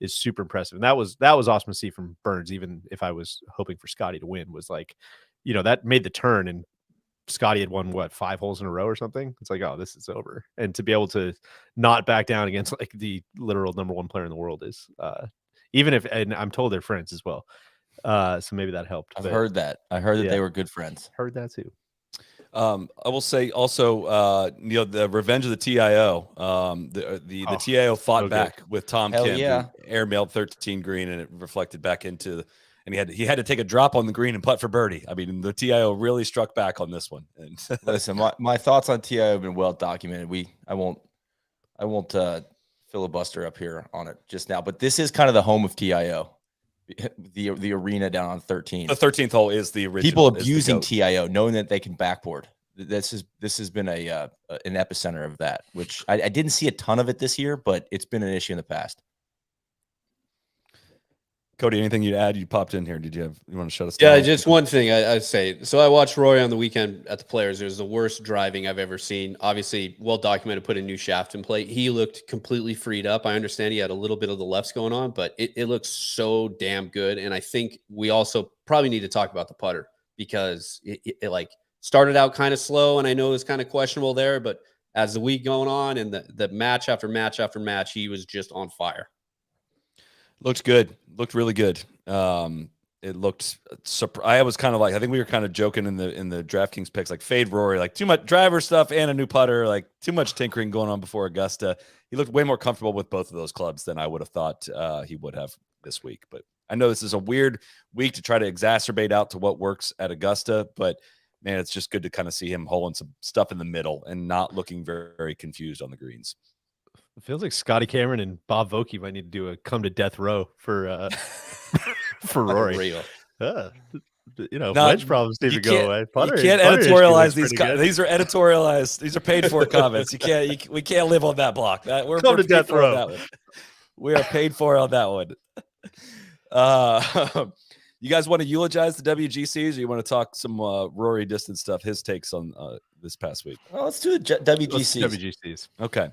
super impressive. And that was awesome to see from Burns, even if I was hoping for Scotty to win. Was like, that made the turn, and Scotty had won 5 holes in a row or something. It's like, oh, this is over. And to be able to not back down against like the literal number 1 player in the world is even if, and I'm told they're friends as well. So maybe that helped. I've heard that. I heard that they were good friends. Heard that too. I will say also, the revenge of the TIO. The TIO fought back with Tom Hell Kim, yeah. who airmailed 13 green, and it reflected back into. And he had to take a drop on the green and putt for birdie. I mean, the TIO really struck back on this one. And Listen, my thoughts on TIO have been well documented. I won't filibuster up here on it just now, but this is kind of the home of TIO, the arena down on 13. The 13th hole is the original. People abusing TIO, knowing that they can backboard. This has been an epicenter of that, which I didn't see a ton of it this year, but it's been an issue in the past. Cody, anything you'd add? You popped in here. You want to shut us down? Yeah, just one thing I'd say. So I watched Rory on the weekend at the Players. It was the worst driving I've ever seen. Obviously, well documented, put a new shaft in play. He looked completely freed up. I understand he had a little bit of the lefts going on, but it looks so damn good. And I think we also probably need to talk about the putter, because it like started out kind of slow, and I know it was kind of questionable there, but as the week going on and the match after match after match, he was just on fire. Looked good. Looked really good. It looked. I was kind of like, I think we were kind of joking in the DraftKings picks, like fade Rory, like too much driver stuff and a new putter, like too much tinkering going on before Augusta. He looked way more comfortable with both of those clubs than I would have thought he would have this week. But I know this is a weird week to try to exacerbate out to what works at Augusta, but man, it's just good to kind of see him holding some stuff in the middle and not looking very, very confused on the greens. It feels like Scotty Cameron and Bob Vokey might need to do a come to death row for for Rory. Wedge problems need to go away. You can't editorialize these. These are editorialized. These are paid for comments. We can't live on that block. We're come to death row. We are paid for on that one. You guys want to eulogize the WGCs, or you want to talk some Rory distance stuff? His takes on this past week. Well, let's do the WGCs. WGCs. Okay.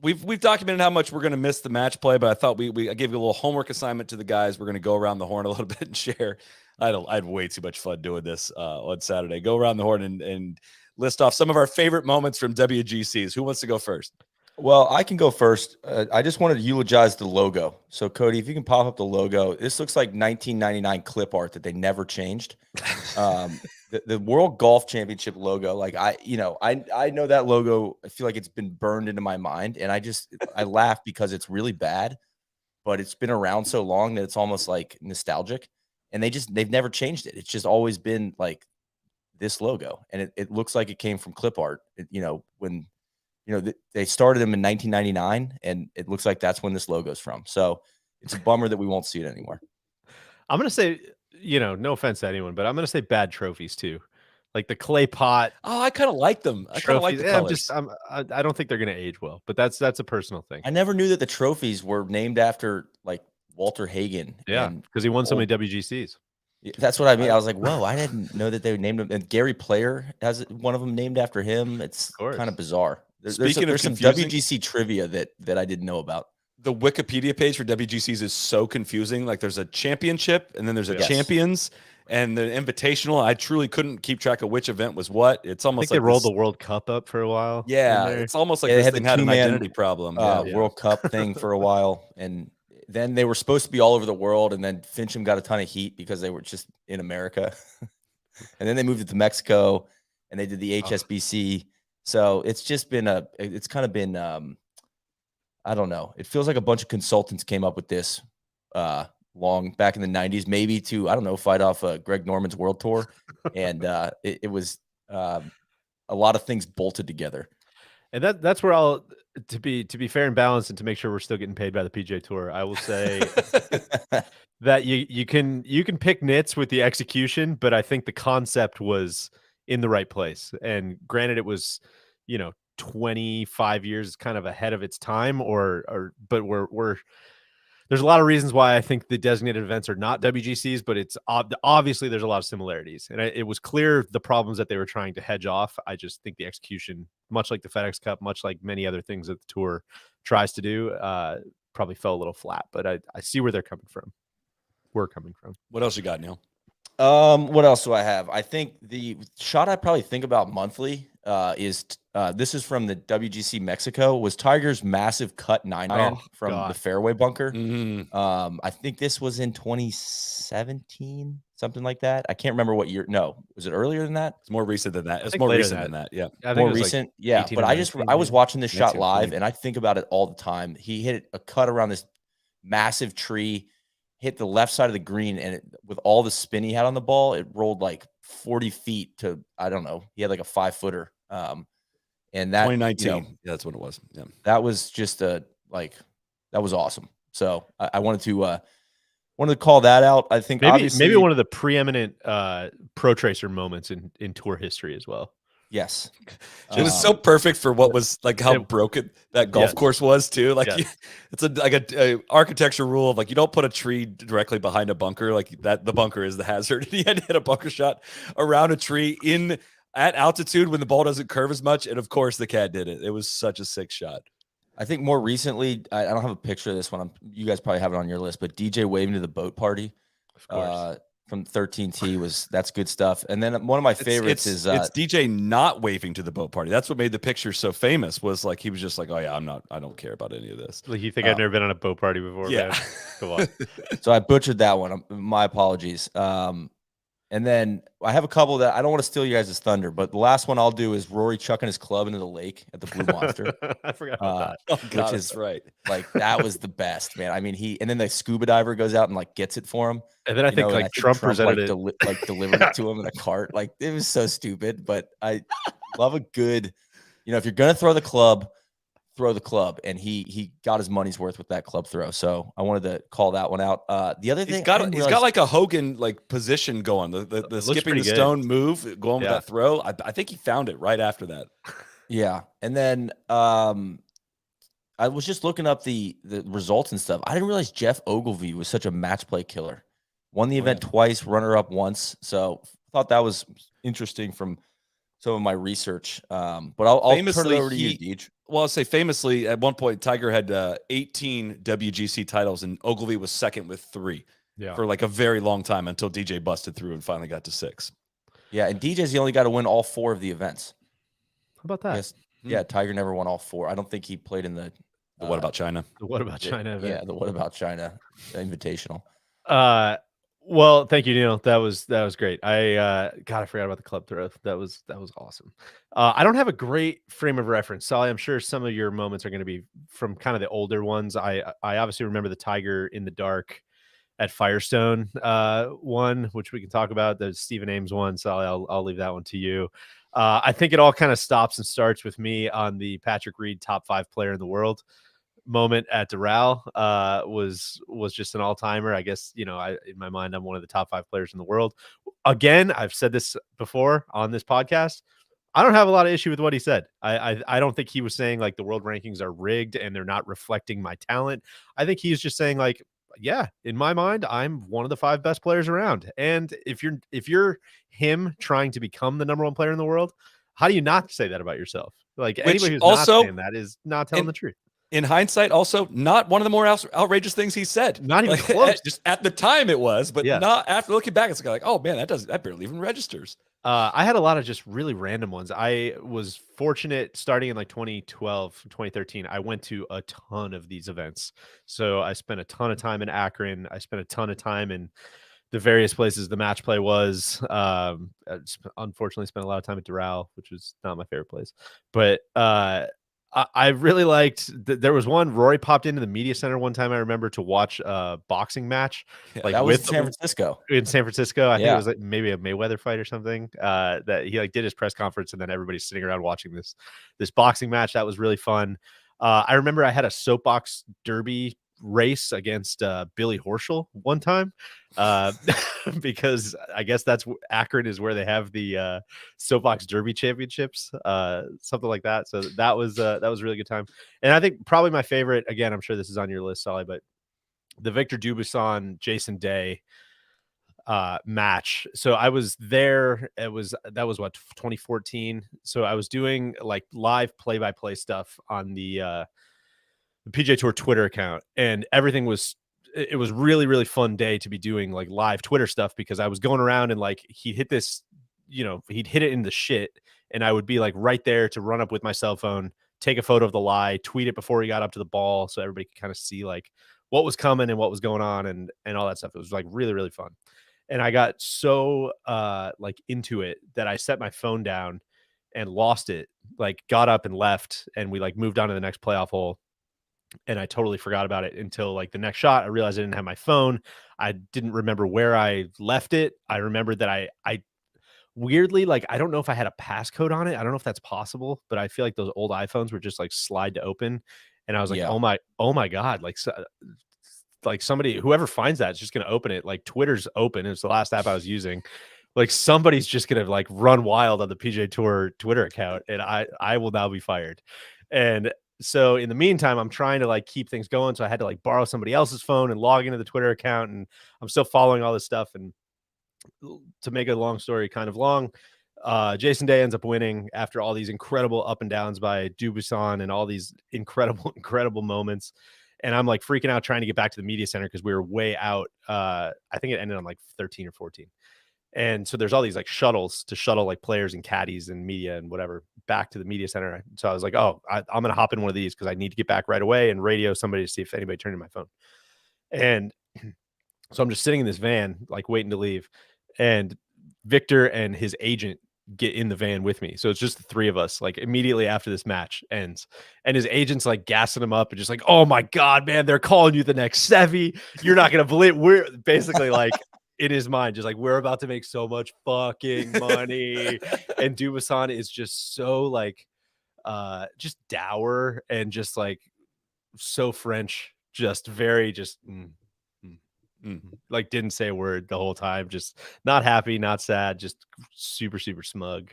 We've documented how much we're going to miss the match play, but I thought I gave you a little homework assignment to the guys. We're going to go around the horn a little bit and share. I had way too much fun doing this on Saturday. Go around the horn and list off some of our favorite moments from WGCs. Who wants to go first? Well, I can go first. I just wanted to eulogize the logo. So, Cody, if you can pop up the logo, this looks like 1999 clip art that they never changed. The World Golf Championship logo, like I know that logo. I feel like it's been burned into my mind, and I laugh because it's really bad, but it's been around so long that it's almost like nostalgic, and they've never changed it. It's just always been like this logo, and it looks like it came from clip art. When they started them in 1999, and it looks like that's when this logo's from. So it's a bummer that we won't see it anymore. I'm gonna say, no offense to anyone, but I'm gonna say bad trophies too, like the clay pot. Oh, I kind of like them. I kind of like the colors. I don't think they're gonna age well, but that's a personal thing. I never knew that the trophies were named after like Walter Hagen. Yeah, because he won so many WGCs. That's what I mean. I was like, whoa, I didn't know that they named him. And Gary Player has one of them named after him. It's kind of bizarre. There's some WGC trivia that I didn't know about. The Wikipedia page for WGCs is so confusing. Like there's a championship, and then there's a champions, and the Invitational. I truly couldn't keep track of which event was what. It's I almost think like they rolled this, the World Cup up for a while. yeah, it's almost like Yeah, they this had the thing had an two-man, identity problem. Yeah. World Cup thing for a while, and then they were supposed to be all over the world, and then Fincham got a ton of heat because they were just in America, and then they moved it to Mexico, and they did the HSBC. So it's just been it's kind of been I don't know. It feels like a bunch of consultants came up with this long back in the 90s, maybe to, I don't know, fight off Greg Norman's World Tour, and it was a lot of things bolted together. And that's where I'll to be fair and balanced, and to make sure we're still getting paid by the PGA Tour, I will say that you can pick nits with the execution, but I think the concept was in the right place. And granted, it was 25 years kind of ahead of its time, but we're there's a lot of reasons why I think the designated events are not WGCs, but it's obviously there's a lot of similarities, and it was clear the problems that they were trying to hedge off. I just think the execution, much like the FedEx Cup, much like many other things that the tour tries to do, probably fell a little flat. But I see where they're coming from. We're coming from. What else you got, Neil? What else do I have? I think the shot I probably think about monthly is this is from the WGC Mexico, was Tiger's massive cut 9-iron from the fairway bunker. I think this was in 2017, something like that. I can't remember what year. No, was it earlier than that? It's more recent than that. It's more recent than that. Yeah. I think more recent. Yeah. But I was watching this shot live, and I think about it all the time. He hit a cut around this massive tree, hit the left side of the green, and with all the spin he had on the ball, it rolled like 40 feet to, I don't know, he had like a 5-footer. And that 2019, yeah, that's what it was. Yeah, that was just that was awesome. So I wanted to call that out. I think maybe one of the preeminent pro tracer moments in tour history as well. Yes. It was so perfect for what was like how broken that golf course was too. Like it's a architecture rule of like, you don't put a tree directly behind a bunker, like that. The bunker is the hazard. He had to hit a bunker shot around a tree at altitude when the ball doesn't curve as much. And of course the cat did it. It was such a sick shot. I think more recently, I don't have a picture of this one. You guys probably have it on your list, but DJ waving to the boat party. Of course. From 13T that's good stuff. And then one of my favorites is it's DJ not waving to the boat party. That's what made the picture so famous, was like he was just like, oh yeah, I don't care about any of this. Like, you think I've never been on a boat party before? Yeah. Man? Come on. So I butchered that one. My apologies. And then I have a couple that I don't want to steal you guys' thunder, but the last one I'll do is Rory chucking his club into the lake at the Blue Monster. I forgot about that. Oh God, that's right. Like, that was the best, man. I mean, and then the scuba diver goes out and like gets it for him. And then I think Trump presented it, delivered it to him in a cart. Like, it was so stupid, but I love a good, if you're going to throw the club, and he got his money's worth with that club throw. So I wanted to call that one out. The other thing, he's got like a Hogan like position going, the skipping the stone move going with that throw. I think he found it right after that. Yeah. And then I was just looking up the results and stuff. I didn't realize Jeff Ogilvy was such a match play killer. Won the event twice, runner up once. So I thought that was interesting from some of my research. But I'll turn it over to you, Deej. Well, I'll say famously, at one point, Tiger had 18 WGC titles, and Ogilvy was second with 3 for like a very long time until DJ busted through and finally got to 6. Yeah, and DJ's the only guy to win all 4 of the events. How about that? Yes. Yeah, Tiger never won all 4. I don't think he played in the What About China? The What About China event. Yeah, the What About China Invitational. Well, thank you, Neil. That was great. I forgot about the club throw. That was awesome. I don't have a great frame of reference, Sally. I'm sure some of your moments are going to be from kind of the older ones. I obviously remember the Tiger in the dark at Firestone one, which we can talk about. The Stephen Ames one, Sally. I'll leave that one to you. I think it all kind of stops and starts with me on the Patrick Reed top 5 player in the world moment at Doral. Was just an all-timer. I guess, in my mind, I'm one of the top 5 players in the world. Again, I've said this before on this podcast. I don't have a lot of issue with what he said. I don't think he was saying like the world rankings are rigged and they're not reflecting my talent. I think he's just saying like, yeah, in my mind, I'm one of the 5 best players around. And if you're him trying to become the number 1 player in the world, how do you not say that about yourself? Like, anybody who's not saying that is not telling the truth. In hindsight, also not one of the more outrageous things he said. Not even close. Just at the time it was, but Yeah. not after looking back. It's like, oh man, that barely even registers. I had a lot of just really random ones. I was fortunate starting in like 2012, 2013. I went to a ton of these events. So I spent a ton of time in Akron. I spent a ton of time in the various places the match play was. Unfortunately, spent a lot of time at Doral, which was not my favorite place. But I really liked there was one. Rory popped into the media center one time, I remember, to watch a boxing match. Yeah, Like That was with in San Francisco. in San Francisco. I think it Yeah. was like maybe a Mayweather fight or something. That he like did his press conference, and then everybody's sitting around watching this boxing match. That was really fun. I remember I had a soapbox derby race against Billy Horschel one time, because I guess that's Akron is where they have the soapbox derby championships, something like that. So that was a really good time. And I think probably my favorite, again, I'm sure this is on your list, Solly, but the Victor Dubuisson Jason Day match. So I was there. That was what, 2014. So I was doing like live play-by-play stuff on the PGA Tour Twitter account, and everything was, it was really, really fun day to be doing like live Twitter stuff, because I was going around and like he'd hit this, he'd hit it in the shit, and I would be like right there to run up with my cell phone, take a photo of the lie, tweet it before he got up to the ball, so everybody could kind of see like what was coming and what was going on and all that stuff. It was like really, really fun. And I got so like into it that I set my phone down and lost it, like got up and left, and we like moved on to the next playoff hole. And I totally forgot about it until like the next shot. I realized I didn't have my phone. I didn't remember where I left it. I remembered that I weirdly, like, I don't know if I had a passcode on it. I don't know if that's possible, but I feel like those old iPhones were just like slide to open. And I was like, Yeah. oh my God. Like somebody, whoever finds that is just going to open it. Like Twitter's open. It's the last app I was using. Like somebody's just going to like run wild on the PGA Tour Twitter account, and I will now be fired. And so in the meantime, I'm trying to like keep things going. So I had to like borrow somebody else's phone and log into the Twitter account, and I'm still following all this stuff. And to make a long story kind of long, Jason Day ends up winning after all these incredible up and downs by Dubuisson and all these incredible moments. And I'm like freaking out trying to get back to the media center because we were way out. I think it ended on like 13 or 14. And so there's all these like shuttles to shuttle like players and caddies and media and whatever back to the media center. So I was like, oh, I'm going to hop in one of these because I need to get back right away and radio somebody to see if anybody turned in my phone. And so I'm just sitting in this van, like waiting to leave. And Victor and his agent get in the van with me. So it's just the three of us, like immediately after this match ends. And his agent's like gassing him up and just like, oh my God, man, they're calling you the next Seve. You're not going to believe it. We're basically like, in his mind, just like, we're about to make so much fucking money. And Dubuisson is just so like just dour and just like so French, just very just like didn't say a word the whole time, just not happy, not sad, just super smug.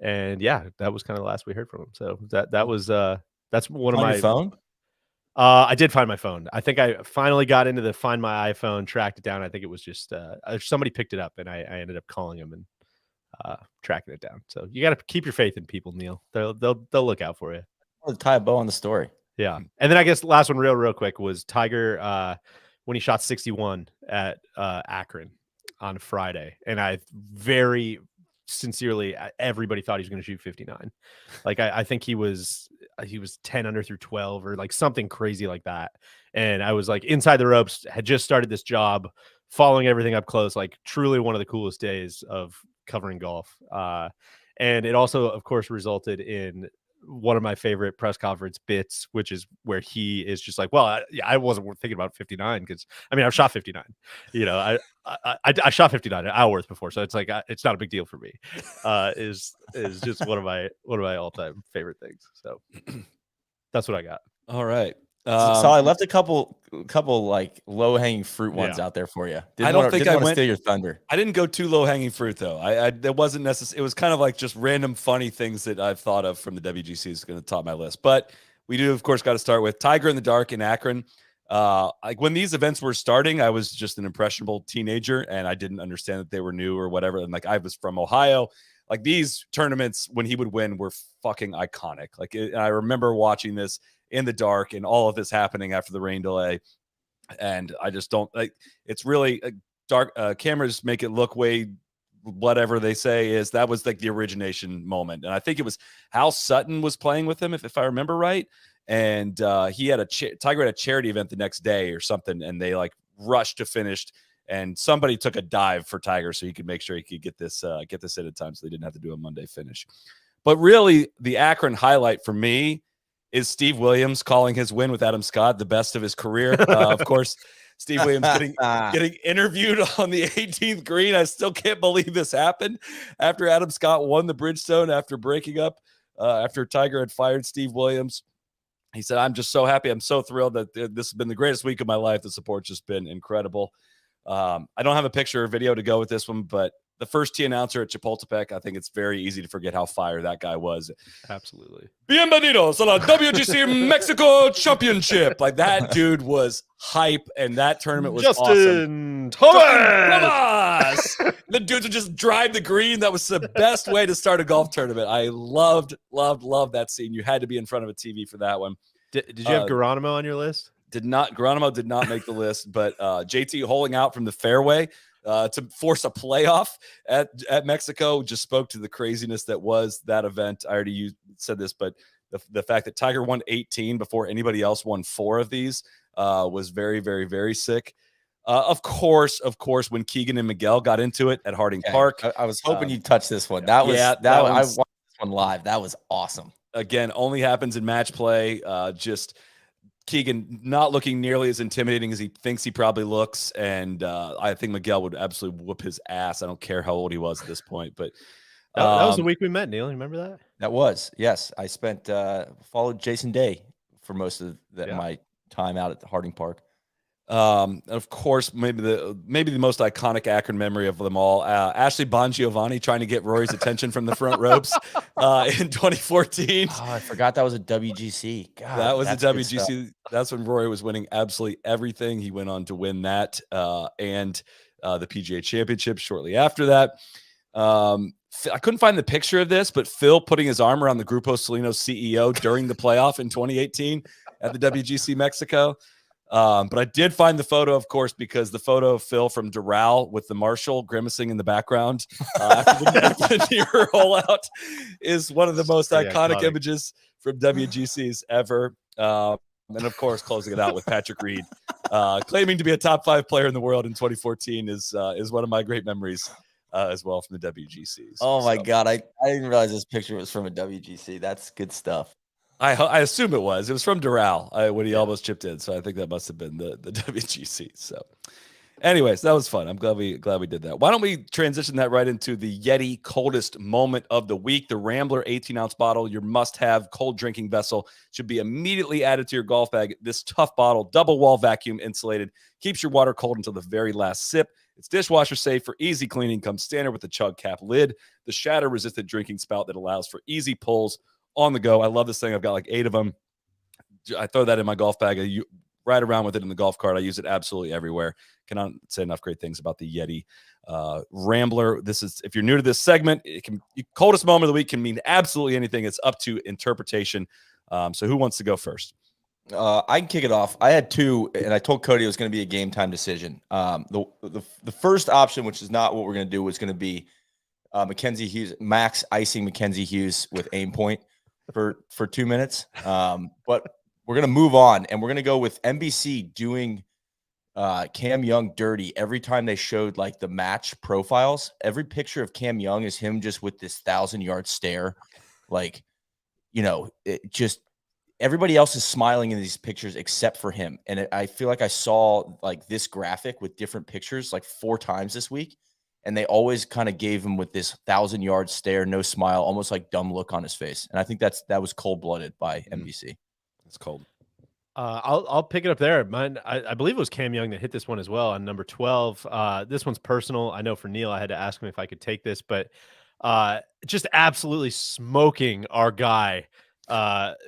And yeah, that was kind of the last we heard from him. So that was that's one of On my your phone. I did find my phone. I think I finally got into the Find My iPhone, tracked it down. I think it was just somebody picked it up, and I ended up calling him and tracking it down. So you got to keep your faith in people, Neil. They'll look out for you. I'll tie a bow on the story. Yeah. And then I guess last one real quick was Tiger when he shot 61 at Akron on Friday. And I very sincerely, everybody thought he was going to shoot 59. Like I think he was 10 under through 12 or like something crazy like that. And I was like inside the ropes, had just started this job, following everything up close, like truly one of the coolest days of covering golf. And it also, of course, resulted in one of my favorite press conference bits, which is where he is just like, well, I wasn't thinking about 59 because I mean, I've shot 59, I shot 59 at Alworth before. So it's like, it's not a big deal for me. Is just one of my all time favorite things. So that's what I got. All right. So I left a couple like low hanging fruit ones out there for you. I don't think I want to went steal your thunder. I didn't go too low hanging fruit though. I that wasn't necessary. It was kind of like just random funny things that I've thought of from the WGC is going to top my list. But we do, of course, got to start with Tiger in the Dark in Akron. Like when these events were starting, I was just an impressionable teenager and I didn't understand that they were new or whatever. And like I was from Ohio. Like these tournaments when he would win were fucking iconic. Like I remember watching this. in the dark, and all of this happening after the rain delay. And I just don't like. It's really dark. Cameras make it look way whatever they say is. That was like the origination moment, and I think it was Hal Sutton was playing with him, if I remember right. And he had Tiger had a charity event the next day or something, and they like rushed to finish. And somebody took a dive for Tiger so he could make sure he could get this in at time, so they didn't have to do a Monday finish. But really, the Akron highlight for me is Steve Williams calling his win with Adam Scott the best of his career. Of course, Steve Williams getting interviewed on the 18th green. I still can't believe this happened after Adam Scott won the Bridgestone after breaking up, after Tiger had fired Steve Williams. He said, "I'm just so happy. I'm so thrilled that this has been the greatest week of my life. The support's just been incredible." I don't have a picture or video to go with this one, but the first tee announcer at Chapultepec, I think it's very easy to forget how fire that guy was. Absolutely. Bienvenidos a la WGC Mexico Championship. Like, that dude was hype, and that tournament was awesome. Thomas! The dudes would just drive the green. That was the best way to start a golf tournament. I loved that scene. You had to be in front of a TV for that one. Did you have Geronimo on your list? Geronimo did not make the list, but JT holding out from the fairway to force a playoff at Mexico just spoke to the craziness that was that event. I already said this, but the fact that Tiger won 18 before anybody else won 4 of these was very, very, very sick. Of course, when Keegan and Miguel got into it at Harding Park. I was hoping you'd touch this one. I watched this one live. That was awesome. Again, only happens in match play. Just Keegan not looking nearly as intimidating as he thinks he probably looks, and I think Miguel would absolutely whoop his ass. I don't care how old he was at this point, but that was the week we met, Neil. You remember that? That was, yes. I followed Jason Day for most of my time out at the Harding Park. Of course, maybe the most iconic Akron memory of them all, Ashley Bongiovanni trying to get Rory's attention from the front ropes in 2014. Oh, I forgot that was a WGC. God, that was a WGC. That's when Rory was winning absolutely everything. He went on to win that and the PGA Championship shortly after that. I couldn't find the picture of this, but Phil putting his arm around the Grupo Solino CEO during the playoff in 2018 at the WGC Mexico. But I did find the photo, of course, because the photo of Phil from Doral with the Marshal grimacing in the background after the near rollout is one of the most iconic images from WGCs ever. And of course, closing it out with Patrick Reed, claiming to be a top 5 player in the world in 2014 is one of my great memories as well from the WGCs. Oh my God. I didn't realize this picture was from a WGC. That's good stuff. I assume it was. It was from Doral when he almost chipped in. So I think that must have been the WGC. So anyways, that was fun. I'm glad we did that. Why don't we transition that right into the Yeti coldest moment of the week? The Rambler 18-ounce bottle, your must-have cold drinking vessel, should be immediately added to your golf bag. This tough bottle, double wall vacuum insulated, keeps your water cold until the very last sip. It's dishwasher safe for easy cleaning. Comes standard with the chug cap lid, the shatter-resistant drinking spout that allows for easy pulls on the go. I love this thing. I've got like 8 of them. I throw that in my golf bag. I ride around with it in the golf cart. I use it absolutely everywhere. Cannot say enough great things about the Yeti Rambler. This is, if you're new to this segment, coldest moment of the week can mean absolutely anything. It's up to interpretation. So who wants to go first? I can kick it off. I had 2, and I told Cody it was going to be a game time decision. The first option, which is not what we're going to do, was going to be Mackenzie Hughes, Max icing Mackenzie Hughes with aim point for 2 minutes. But we're going to move on, and we're going to go with NBC doing Cam Young dirty every time they showed like the match profiles. Every picture of Cam Young is him just with this 1,000-yard stare. Like, it just everybody else is smiling in these pictures except for him. And I feel like I saw like this graphic with different pictures like 4 times this week. And they always kind of gave him with this 1,000-yard stare, no smile, almost like dumb look on his face. And I think that was cold-blooded by NBC. It's cold. I'll pick it up there. Mine, I believe it was Cam Young that hit this one as well on number 12. This one's personal. I know for Neil, I had to ask him if I could take this, but just absolutely smoking our guy.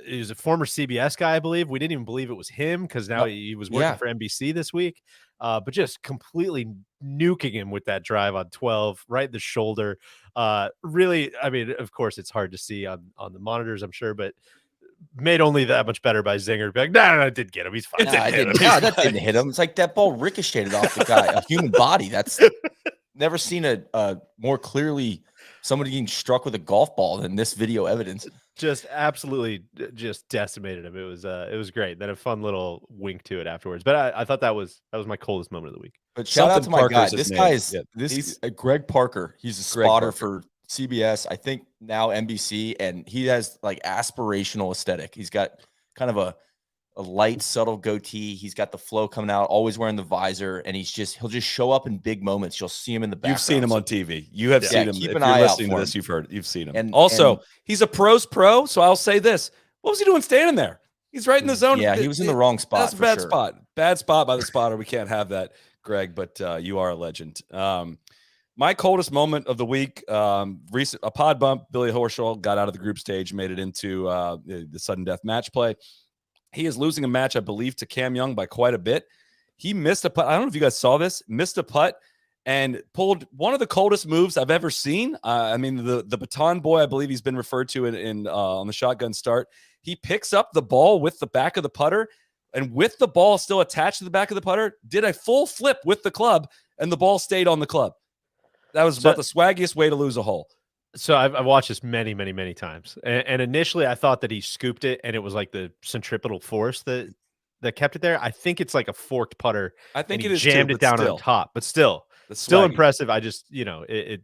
He was a former CBS guy, I believe. We didn't even believe it was him because now he was working for NBC this week. But just completely nuking him with that drive on 12, right in the shoulder. Really, I mean, of course, it's hard to see on the monitors, I'm sure, but made only that much better by Zinger. Be like, no, it didn't get him. He's fine. That didn't hit him. It's like that ball ricocheted off the guy, a human body. That's never seen a more clearly somebody getting struck with a golf ball than this video evidence. Just absolutely just decimated him. It was great. Then a fun little wink to it afterwards. But I thought that was my coldest moment of the week. But shout out to my guy. Parker's This his guy name. is Yeah. he's Greg Parker. He's a Greg spotter Parker. for CBS, I think now NBC, and he has like aspirational aesthetic. He's got kind of a light, subtle goatee. He's got the flow coming out, always wearing the visor, and he'll just show up in big moments. You'll see him in the background. You've seen him on TV. You have seen him. Keep If an you're eye out listening to for this, him. you've seen him. And Also, he's a pro's pro, so I'll say this. What was he doing standing there? He's right in the zone. Yeah, he was in the wrong spot. That's a bad spot. Bad spot by the spotter. We can't have that, Greg, but you are a legend. My coldest moment of the week, recent a pod bump. Billy Horschel got out of the group stage, made it into the sudden death match play. He is losing a match, I believe, to Cam Young by quite a bit. He missed a putt. I don't know if you guys saw this. Missed a putt and pulled one of the coldest moves I've ever seen. I mean, the baton boy, I believe he's been referred to in on the shotgun start. He picks up the ball with the back of the putter, and with the ball still attached to the back of the putter, did a full flip with the club, and the ball stayed on the club. That was about the swaggiest way to lose a hole. So I've watched this many, many, many times. And initially I thought that he scooped it and it was like the centripetal force that kept it there. I think it's like a forked putter. I think it is jammed too, it down still. on top, but still swaggy. impressive. I just, it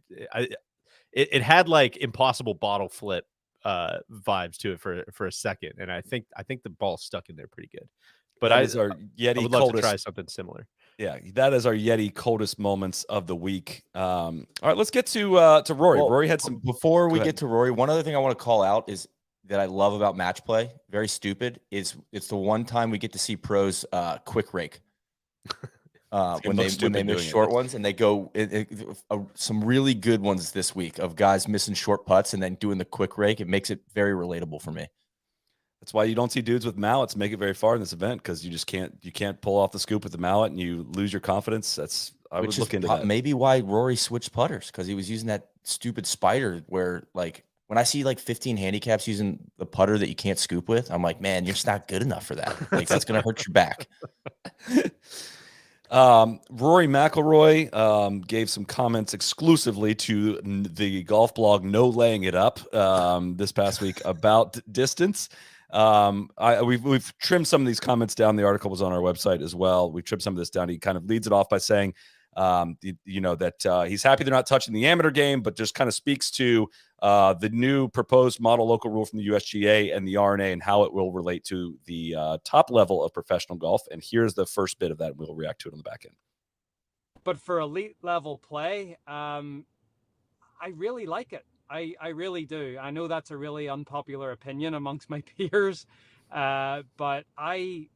had like impossible bottle flip vibes to it for a second. And I think the ball stuck in there pretty good. But That is our Yeti I would love coldest. to try something similar. Yeah, that is our Yeti coldest moments of the week. All right, let's get to Rory. Well, Rory had some. Before we Go ahead. get to Rory, one other thing I want to call out is that I love about match play. Very stupid. It's the one time we get to see pros quick rake. When they miss short ones, and they go some really good ones this week of guys missing short putts and then doing the quick rake. It makes it very relatable for me. That's why you don't see dudes with mallets make it very far in this event, because you can't pull off the scoop with the mallet and you lose your confidence. I would look into that. Maybe why Rory switched putters, because he was using that stupid spider where, like, when I see like 15 handicaps using the putter that you can't scoop with, I'm like, man, you're just not good enough for that. Like, that's going to hurt your back. Rory McIlroy gave some comments exclusively to the golf blog No Laying It Up this past week about distance. We've trimmed some of these comments down. The article was on our website as well. We trimmed some of this down. He kind of leads it off by saying, that he's happy they're not touching the amateur game, but just kind of speaks to the new proposed model local rule from the USGA and the RNA and how it will relate to the top level of professional golf. And here's the first bit of that. We'll react to it on the back end. But for elite level play, I really like it. I really do. I know that's a really unpopular opinion amongst my peers, but I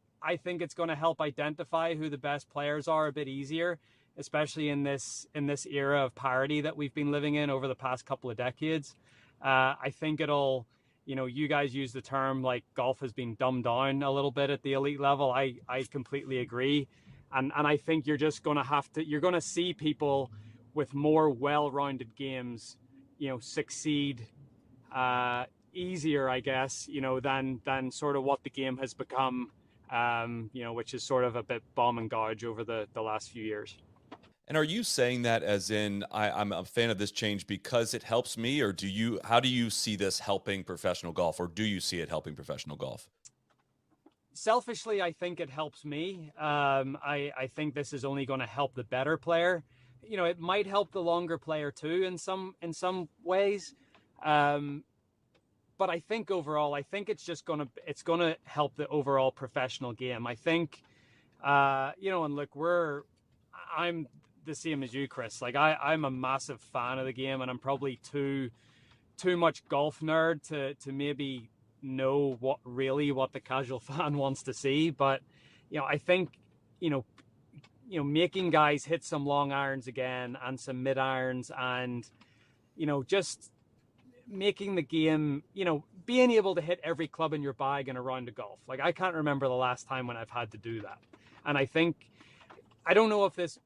think it's going to help identify who the best players are a bit easier, especially in this era of parity that we've been living in over the past couple of decades. I think it'll, you guys use the term like golf has been dumbed down a little bit at the elite level. I completely agree. And I think you're just going to you're going to see people with more well-rounded games, succeed easier, I guess, than sort of what the game has become, which is sort of a bit bomb and gouge over the last few years. And are you saying that as in I'm a fan of this change because it helps me, or how do you see this helping professional golf, or do you see it helping professional golf? Selfishly, I think it helps me. I think this is only going to help the better player. It might help the longer player too in some ways. But I think overall, it's going to help the overall professional game. I think, and look, I'm the same as you, Chris. Like I'm a massive fan of the game, and I'm probably too much golf nerd to maybe know what the casual fan wants to see. But, I think, making guys hit some long irons again and some mid irons and, just making the game, being able to hit every club in your bag in a round of golf. Like I can't remember the last time when I've had to do that. And I think, I don't know if this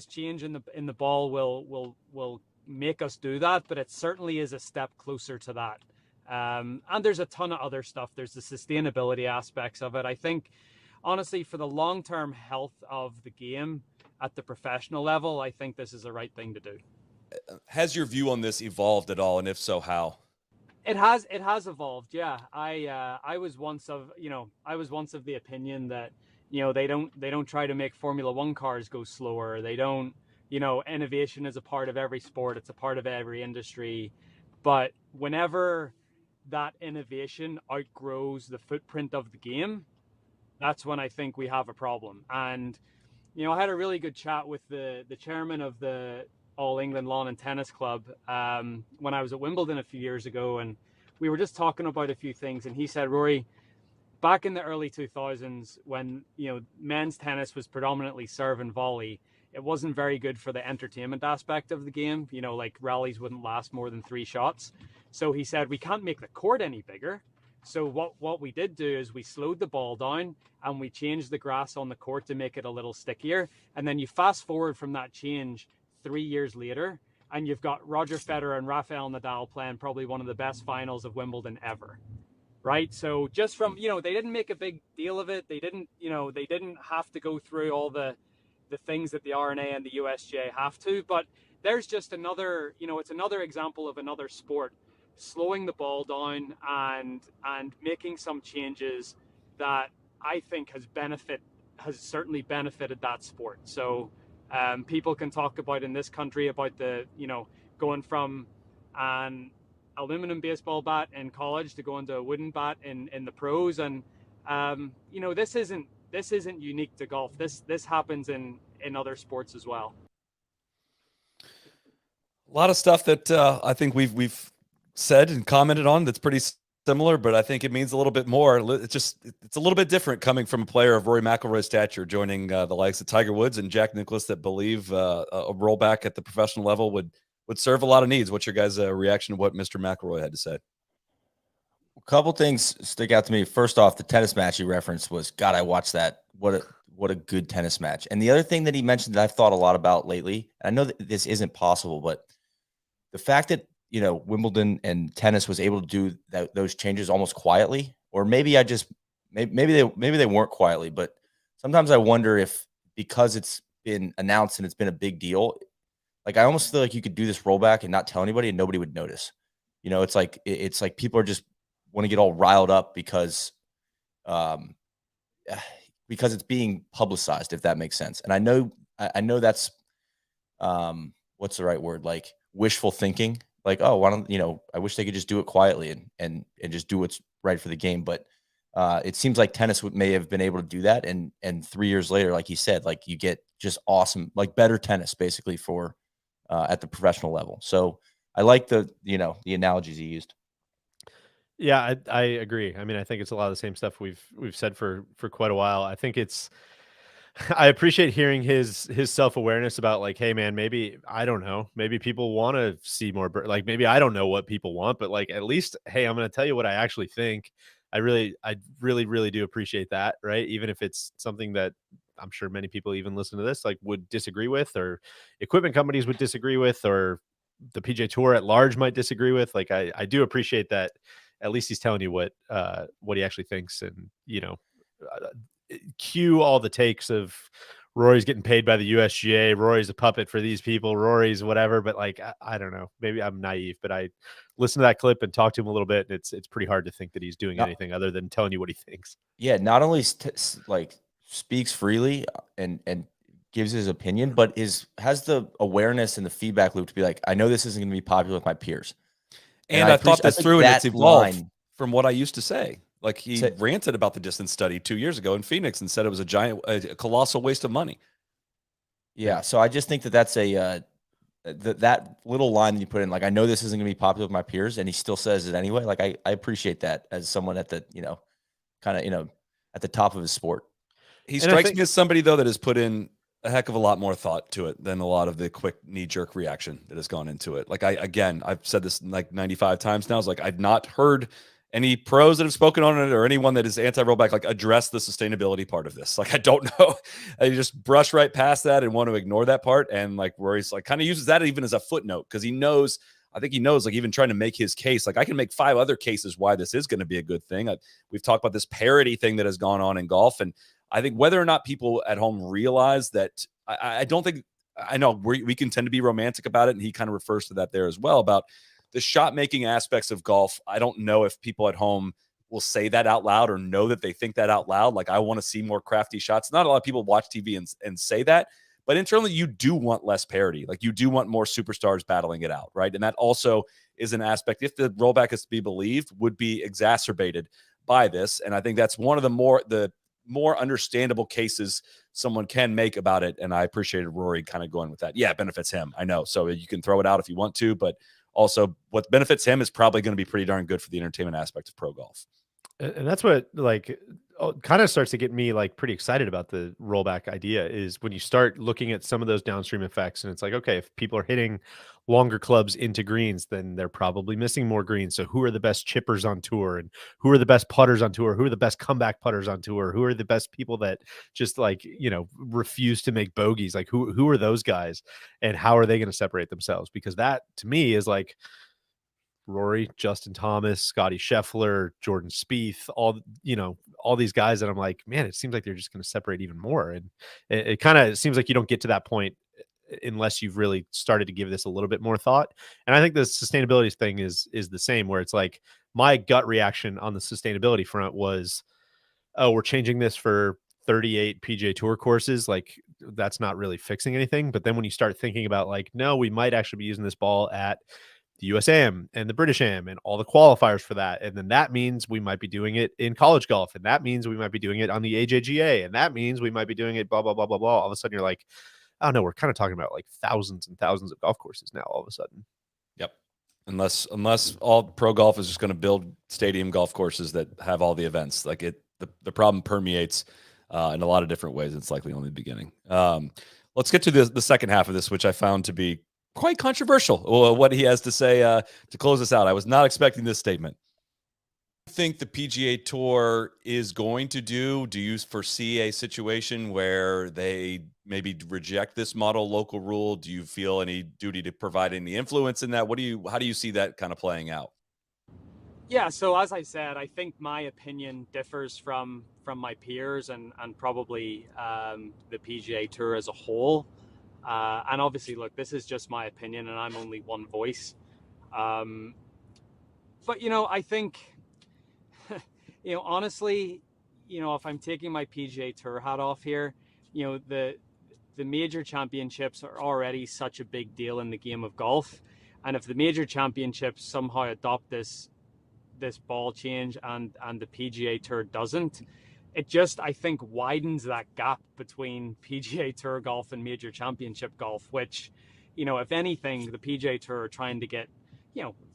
change in the ball will make us do that, but it certainly is a step closer to that. And there's a ton of other stuff. There's the sustainability aspects of it. I think, honestly, for the long-term health of the game at the professional level, I think this is the right thing to do. Has your view on this evolved at all? And if so, how? It has evolved. Yeah. I was once of the opinion that, they don't try to make Formula One cars go slower. They don't, innovation is a part of every sport. It's a part of every industry. But whenever that innovation outgrows the footprint of the game, that's when I think we have a problem. And, I had a really good chat with the chairman of the All England Lawn and Tennis Club when I was at Wimbledon a few years ago. And we were just talking about a few things. And he said, Rory, back in the early 2000s, when, men's tennis was predominantly serve and volley, it wasn't very good for the entertainment aspect of the game. Like rallies wouldn't last more than 3 shots. So he said, we can't make the court any bigger. So what we did do is we slowed the ball down and we changed the grass on the court to make it a little stickier. And then you fast forward from that change 3 years later, and you've got Roger Federer and Rafael Nadal playing probably one of the best finals of Wimbledon ever. Right. So just from, they didn't make a big deal of it. They didn't have to go through all the things that the RNA and the USGA have to. But there's just another, it's another example of another sport slowing the ball down and making some changes that I think has certainly benefited that sport. So people can talk about in this country about the, going from an aluminum baseball bat in college to going to a wooden bat in the pros. And, this isn't unique to golf. This happens in other sports as well. A lot of stuff that I think we've said and commented on that's pretty similar, but I think it means a little bit more. It's a little bit different coming from a player of Rory McIlroy's stature, joining the likes of Tiger Woods and Jack Nicklaus, that believe a rollback at the professional level would serve a lot of needs. What's your guys' reaction to what Mr. McIlroy had to say? A couple things stick out to me. First off, the tennis match you referenced was, God, I watched that. What a good tennis match. And the other thing that he mentioned that I've thought a lot about lately, I know that this isn't possible, but the fact that, Wimbledon and tennis was able to do those changes almost quietly, or maybe they weren't quietly, but sometimes I wonder if, because it's been announced and it's been a big deal, like I almost feel like you could do this rollback and not tell anybody and nobody would notice. It's like people are just want to get all riled up because it's being publicized, if that makes sense. And I know that's what's the right word? Like wishful thinking. Like, oh, why don't, I wish they could just do it quietly and just do what's right for the game. But it seems like tennis may have been able to do that. And 3 years later, like he said, like you get just awesome, like better tennis basically for at the professional level. So I like the analogies he used. Yeah, I agree. I mean, I think it's a lot of the same stuff we've said for quite a while. I think I appreciate hearing his self-awareness about like, hey man, maybe, I don't know, maybe people want to see more, like maybe I don't know what people want, but like, at least, hey, I'm going to tell you what I actually think. I really do appreciate that. Right. Even if it's something that I'm sure many people even listen to this, like would disagree with, or equipment companies would disagree with, or the PGA Tour at large might disagree with. Like, I do appreciate that. At least he's telling you what he actually thinks, and cue all the takes of Rory's getting paid by the USGA, Rory's a puppet for these people, Rory's whatever. But like, I don't know, maybe I'm naive, but I listened to that clip and talked to him a little bit, and it's pretty hard to think that he's doing anything other than telling you what he thinks. Yeah, not only like speaks freely and gives his opinion, but has the awareness and the feedback loop to be like, I know this isn't going to be popular with my peers. And I thought this through, and it's evolved from what I used to say. Like he ranted about the distance study 2 years ago in Phoenix and said it was a colossal waste of money. Yeah. So I just think that's that little line that you put in, like, I know this isn't going to be popular with my peers, and he still says it anyway. Like I appreciate that as someone at the, at the top of his sport. He strikes me as somebody though that has put in a heck of a lot more thought to it than a lot of the quick knee-jerk reaction that has gone into it. Like I've said this like 95 times now. It's like I've not heard any pros that have spoken on it or anyone that is anti-rollback like address the sustainability part of this. Like I don't know. I just brush right past that and want to ignore that part. And like Rory's like kind of uses that even as a footnote because he knows I think he knows, like, even trying to make his case, like, I can make 5 other cases why this is going to be a good thing. We've talked about this parity thing that has gone on in golf. And I think whether or not people at home realize that, I don't think, I know we can tend to be romantic about it. And he kind of refers to that there as well, about the shot making aspects of golf. I don't know if people at home will say that out loud or know that they think that out loud. Like, I want to see more crafty shots. Not a lot of people watch TV and say that, but internally you do want less parity. Like, you do want more superstars battling it out, right? And that also is an aspect, if the rollback is to be believed, would be exacerbated by this. And I think that's one of the more understandable cases someone can make about it. And I appreciated Rory kind of going with that. Yeah, it benefits him. I know. So you can throw it out if you want to, but also what benefits him is probably going to be pretty darn good for the entertainment aspect of pro golf. And that's what, like, kind of starts to get me, like, pretty excited about the rollback idea, is when you start looking at some of those downstream effects, and it's like, okay, if people are hitting longer clubs into greens, then they're probably missing more greens. So who are the best chippers on tour, and who are the best putters on tour? Who are the best comeback putters on tour? Who are the best people that just, like, refuse to make bogeys? Like, who are those guys, and how are they going to separate themselves? Because that, to me, is like Rory, Justin Thomas, Scotty Scheffler, Jordan Spieth, all these guys that I'm like, man, it seems like they're just going to separate even more. And it kind of seems like you don't get to that point unless you've really started to give this a little bit more thought. And I think the sustainability thing is the same, where it's like, my gut reaction on the sustainability front was, oh, we're changing this for 38 PGA Tour courses. Like, that's not really fixing anything. But then when you start thinking about, like, no, we might actually be using this ball at the USAM and the British Am and all the qualifiers for that. And then that means we might be doing it in college golf. And that means we might be doing it on the AJGA. And that means we might be doing it blah, blah, blah, blah, blah. All of a sudden you're like, oh no, we're kind of talking about like thousands and thousands of golf courses now all of a sudden. Yep. Unless all pro golf is just going to build stadium golf courses that have all the events. Like, the problem permeates in a lot of different ways. It's likely only the beginning. Let's get to the second half of this, which I found to be quite controversial, what he has to say to close us out. I was not expecting this statement. I think the PGA Tour is going to do you foresee a situation where they maybe reject this model local rule? Do you feel any duty to provide any influence in that? How do you see that kind of playing out? Yeah, so as I said, I think my opinion differs from my peers and probably the PGA Tour as a whole. And obviously, look, this is just my opinion and I'm only one voice. But, I think, honestly, if I'm taking my PGA Tour hat off here, the major championships are already such a big deal in the game of golf. And if the major championships somehow adopt this ball change and the PGA Tour doesn't, it just, I think, widens that gap between PGA Tour golf and major championship golf, which, if anything, the PGA Tour are trying to get,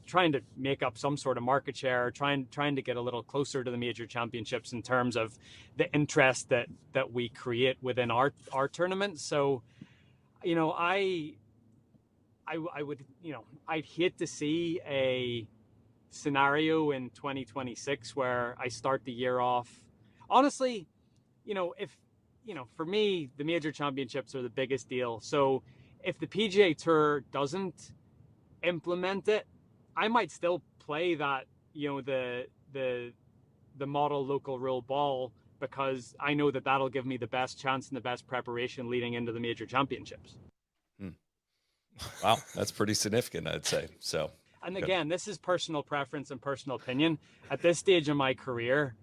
trying to make up some sort of market share, trying to get a little closer to the major championships in terms of the interest that we create within our tournament. So, I would, I'd hate to see a scenario in 2026 where I start the year off. Honestly, for me, the major championships are the biggest deal. So if the PGA Tour doesn't implement it, I might still play that, the model local rule ball, because I know that that'll give me the best chance and the best preparation leading into the major championships. Wow, that's pretty significant, I'd say. So, and again, this is personal preference and personal opinion. At this stage in my career,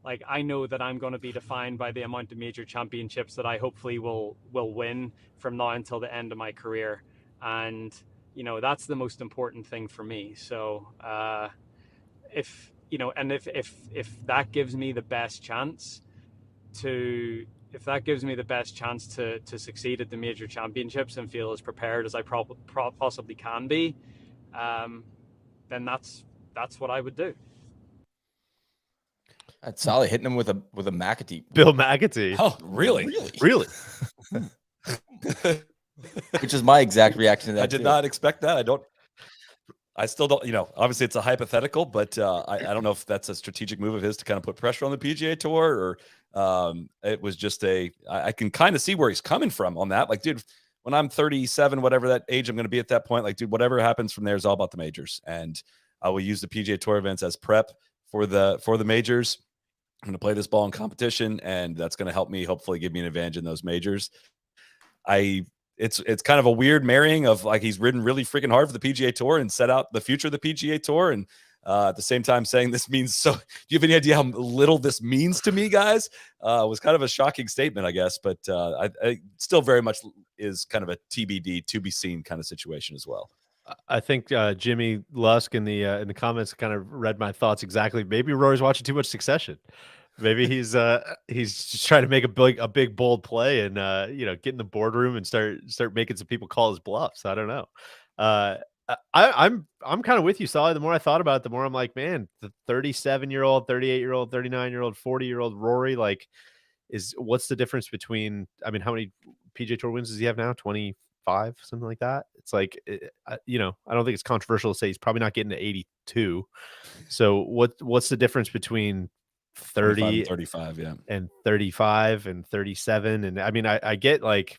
like, I know that I'm going to be defined by the amount of major championships that I hopefully will win from now until the end of my career. And, that's the most important thing for me. So if that gives me the best chance to succeed at the major championships and feel as prepared as I possibly can be, then that's what I would do. That's solid, hitting him with a McAtee. Bill McAtee. Oh, really? Really? Which is my exact reaction to that. I did not expect that. I still don't, obviously it's a hypothetical, but I don't know if that's a strategic move of his to kind of put pressure on the PGA Tour, or it was just I can kind of see where he's coming from on that. Like, dude, when I'm 37, whatever that age I'm going to be at that point, like, dude, whatever happens from there is all about the majors. And I will use the PGA Tour events as prep for the majors. I'm going to play this ball in competition, and that's going to help me hopefully give me an advantage in those majors. It's kind of a weird marrying of, like, he's ridden really freaking hard for the PGA Tour and set out the future of the PGA Tour, and at the same time saying this means so. Do you have any idea how little this means to me, guys? Was kind of a shocking statement, I guess, but I still very much is kind of a TBD, to be seen kind of situation as well. I think Jimmy Lusk in the comments kind of read my thoughts exactly. Maybe Rory's watching too much Succession. Maybe he's just trying to make a big bold play and get in the boardroom and start making some people call his bluffs. I don't know. I'm kind of with you, Solly. The more I thought about it, the more I'm like, man, the 37-year-old, 38-year-old, 39-year-old, 40-year-old Rory, like, what's the difference between? I mean, how many PGA Tour wins does he have now? 25, something like that. It's like, I don't think it's controversial to say he's probably not getting to 82. So what's the difference between 30 and 35, yeah, and 35 and 37? And I mean, I get, like,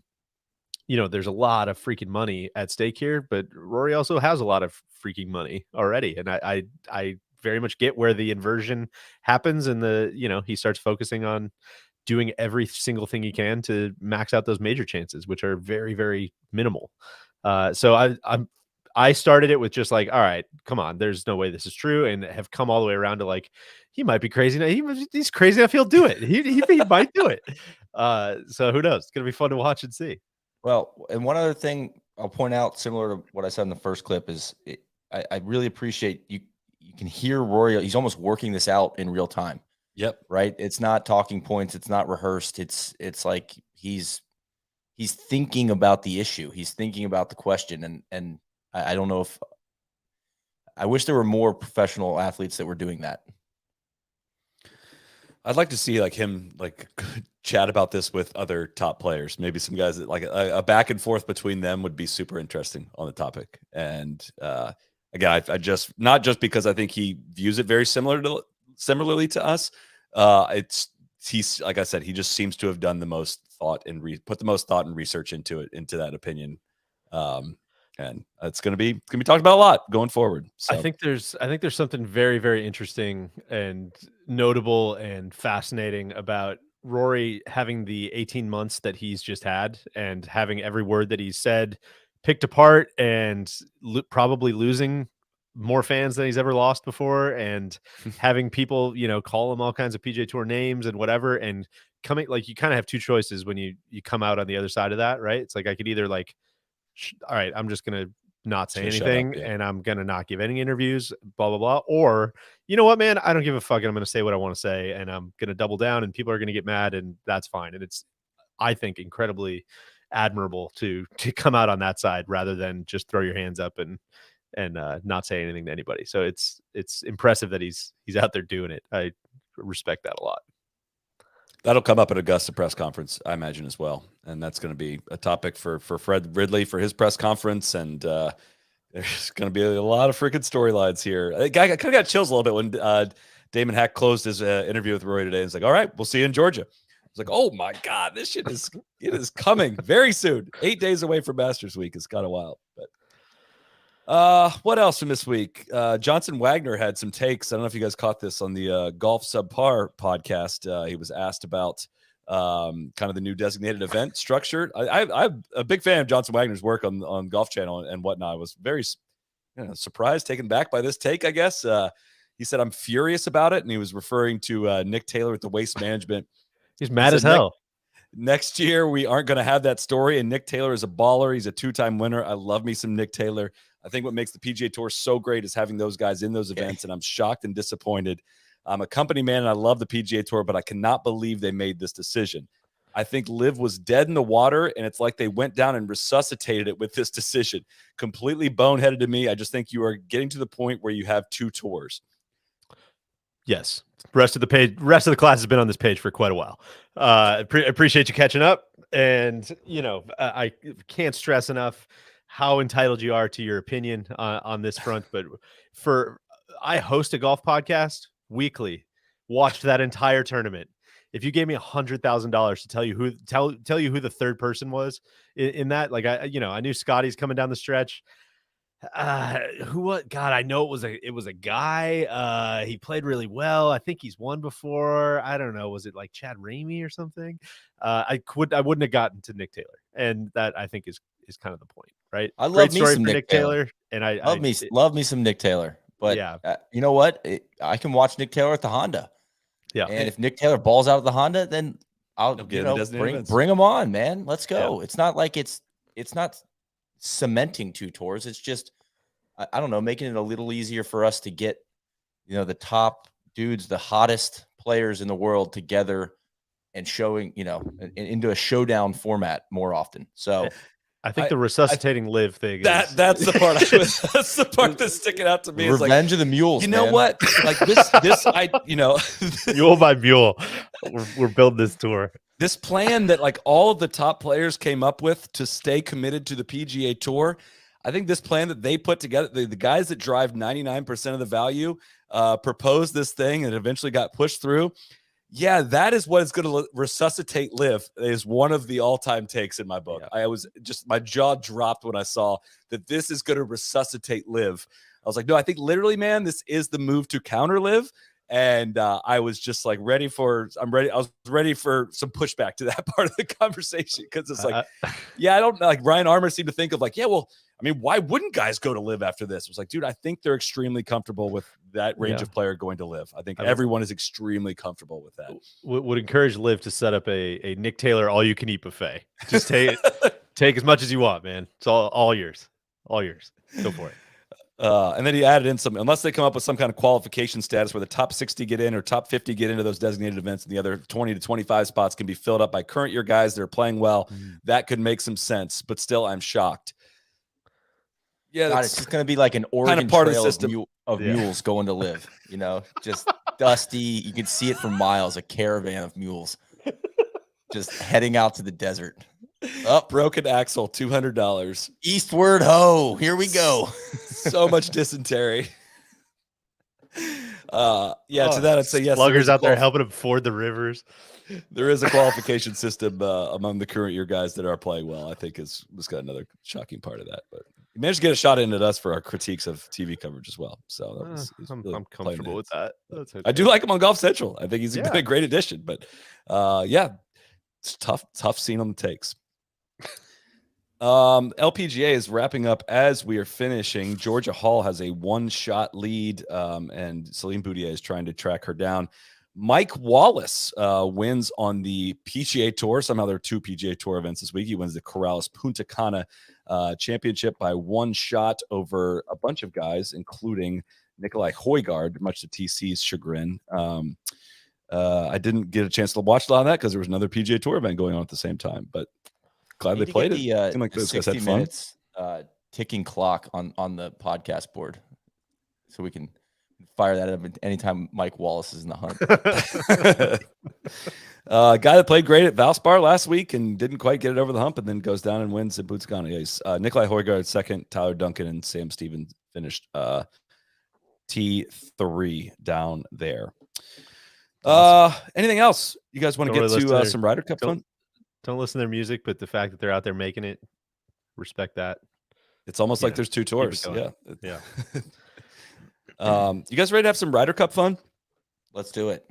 there's a lot of freaking money at stake here, but Rory also has a lot of freaking money already. And I very much get where the inversion happens, and he starts focusing on doing every single thing he can to max out those major chances, which are very, very minimal. So I started it with just like, all right, come on, there's no way this is true, and have come all the way around to, like, he might be crazy now. He's crazy enough, he'll do it. He might do it. So who knows? It's gonna be fun to watch and see. Well, and one other thing I'll point out, similar to what I said in the first clip, is I really appreciate you can hear Rory. He's almost working this out in real time. Yep. Right. It's not talking points. It's not rehearsed. It's like he's thinking about the issue. He's thinking about the question. And I don't know if I wish there were more professional athletes that were doing that. I'd like to see, like, him, like, chat about this with other top players. Maybe some guys that, like, a back and forth between them would be super interesting on the topic. And again, I just, not just because I think he views it very similarly to us. He's, like I said, he just seems to have done the most thought and put the most thought and research into that opinion. And it's going to be talked about a lot going forward. So. I think there's something very, very interesting and notable and fascinating about Rory having the 18 months that he's just had, and having every word that he's said picked apart, and probably losing more fans than he's ever lost before, and having people, call him all kinds of PGA Tour names and whatever, and coming, like, you kind of have two choices when you come out on the other side of that, right? It's like, I could either, like, all right, I'm just going to not say anything, and I'm going to not give any interviews, blah, blah, blah. Or, you know what, man, I don't give a fuck, and I'm going to say what I want to say, and I'm going to double down, and people are going to get mad, and that's fine. And it's, I think, incredibly admirable to come out on that side rather than just throw your hands up and not say anything to anybody. So it's impressive that he's out there doing it. I respect that a lot. That'll come up at Augusta press conference, I imagine, as well. And that's going to be a topic for Fred Ridley for his press conference. And there's going to be a lot of freaking storylines here. I kind of got chills a little bit when Damon Hack closed his interview with Rory today. It's like, all right, we'll see you in Georgia. It's like, oh my God, this shit is coming very soon. 8 days away from Masters Week. It's kind of wild. But what else from this week? Johnson Wagner had some takes. I don't know if you guys caught this on the Golf Subpar podcast. He was asked about kind of the new designated event structure. I'm a big fan of Johnson Wagner's work on Golf Channel and whatnot. I was very surprised, taken back by this take, I guess. He said, I'm furious about it. And he was referring to Nick Taylor at the Waste Management. He's mad as hell. Next year, we aren't going to have that story. And Nick Taylor is a baller. He's a 2-time winner. I love me some Nick Taylor. I think what makes the PGA Tour so great is having those guys in those events. And I'm shocked and disappointed. I'm a company man and I love the PGA Tour, but I cannot believe they made this decision. I think LIV was dead in the water, and it's like they went down and resuscitated it with this decision. Completely boneheaded to me. I just think you are getting to the point where you have 2 tours. Yes. Rest of the class has been on this page for quite a while. Appreciate you catching up. And, I can't stress enough how entitled you are to your opinion on this front. But I host a golf podcast weekly, watched that entire tournament. if you gave me $100,000 to tell you who the third person was in that, like I knew Scotty's coming down the stretch. God, I know it was a guy. He played really well. I think he's won before. I don't know. Was it like Chad Ramey or something? I wouldn't have gotten to Nick Taylor, and that I think is kind of the point, right? I love Great me story some for Nick Taylor. and I love me some Nick Taylor. But yeah, you know what? I can watch Nick Taylor at the Honda. Yeah, and if Nick Taylor balls out of the Honda, then I'll bring him on, man. Let's go. Yeah. It's not like it's not cementing 2 tours. It's just I don't know, making it a little easier for us to get the top dudes, the hottest players in the world together and showing into a showdown format more often. So I think the resuscitating live thing that's the part that's the part that's sticking out to me. Revenge of the Mules. You know what? Like this mule by mule. We're building this tour. This plan that like all of the top players came up with to stay committed to the PGA Tour. I think this plan that they put together, the guys that drive 99% of the value, proposed this thing and eventually got pushed through. Yeah, that is what is going to resuscitate live, is one of the all-time takes in my book. Yeah. My jaw dropped when I saw that this is going to resuscitate live. I was like, no, I think literally, man, this is the move to counter live. And I was just like I was ready for some pushback to that part of the conversation. Cause it's like, I don't like Ryan Armour seemed to think of like, yeah, well, I mean, why wouldn't guys go to live after this? It was like, dude, I think they're extremely comfortable with that range of player going to live. I think everyone is extremely comfortable with that. Would encourage live to set up a Nick Taylor all-you-can-eat buffet. Just take as much as you want, man. It's all yours. All yours. Go for it. And then he added in some, unless they come up with some kind of qualification status where the top 60 get in or top 50 get into those designated events and the other 20 to 25 spots can be filled up by current year guys that are playing well, that could make some sense. But still, I'm shocked. Yeah, God, it's just going to be like an Oregon kind of part trail of, system. Of mules going to live, just dusty. You can see it for miles, a caravan of mules just heading out to the desert. Broken axle, $200. Eastward ho! Here we go. So much dysentery. To that I'd say yes. Sluggers out there helping them ford the rivers. There is a qualification system among the current year guys that are playing well. I think was got another shocking part of that, but he managed to get a shot in at us for our critiques of TV coverage as well. So I'm comfortable with that. Okay. I do like him on Golf Central. I think he's been a great addition. But it's tough scene on the takes. LPGA is wrapping up as we are finishing. Georgia Hall has a 1-shot lead, and Celine Boutier is trying to track her down. Mike Wallace wins on the PGA Tour. Somehow there are 2 PGA Tour events this week. He wins the Corrales Punta Cana Championship by 1 shot over a bunch of guys, including Nikolai Højgaard, much to TC's chagrin. I didn't get a chance to watch a lot of that because there was another PGA Tour event going on at the same time, but glad they played it. Seemed like those guys had fun. Minutes, ticking clock on the podcast board, so we can fire that up anytime Mike Wallace is in the hunt. Guy that played great at Valspar last week and didn't quite get it over the hump, and then goes down and wins at Punta Cana. Nikolai Højgaard second, Tyler Duncan and Sam Stevens finished T3 down there. Anything else you guys want to get to some Ryder Cup fun? Don't listen to their music, but the fact that they're out there making it, respect that. It's almost like there's 2 tours. Yeah. You guys ready to have some Ryder Cup fun? Let's do it.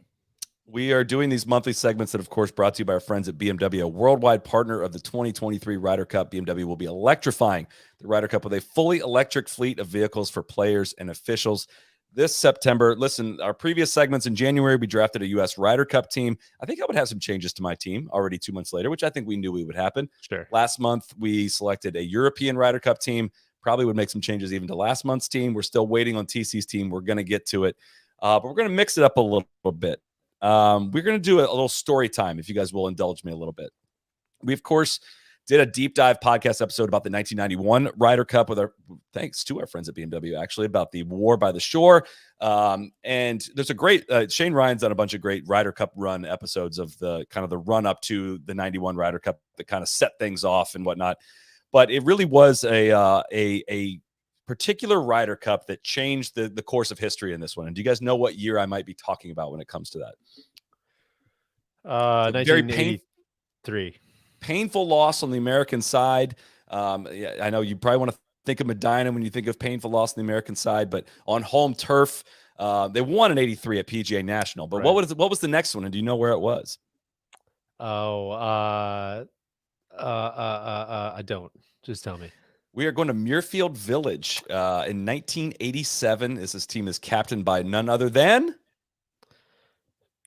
We are doing these monthly segments that, of course, brought to you by our friends at BMW, a worldwide partner of the 2023 Ryder Cup. BMW will be electrifying the Ryder Cup with a fully electric fleet of vehicles for players and officials this September. Listen, our previous segments in January, we drafted a U.S. Ryder Cup team. I think I would have some changes to my team already 2 months later, which I think we knew would happen. Sure. Last month, we selected a European Ryder Cup team. Probably would make some changes even to last month's team. We're still waiting on TC's team. We're going to get to it, but we're going to mix it up a little bit. We're going to do a little story time, if you guys will indulge me a little bit. We, of course, did a deep dive podcast episode about the 1991 Ryder Cup with thanks to our friends at BMW, actually, about the war by the shore. And there's a great, Shane Ryan's done a bunch of great Ryder Cup run episodes of the kind of the run up to the 91 Ryder Cup that kind of set things off and whatnot. But it really was a particular Ryder Cup that changed the course of history in this one. And do you guys know what year I might be talking about when it comes to that? Very 1983. painful loss on the American side. Yeah, I know you probably want to think of Medina when you think of painful loss on the American side, but on home turf, they won in 83 at PGA National. But Right. what was the next one? And do you know where it was? Oh, I don't. Just tell me. We are going to Muirfield Village in 1987. This team is captained by none other than,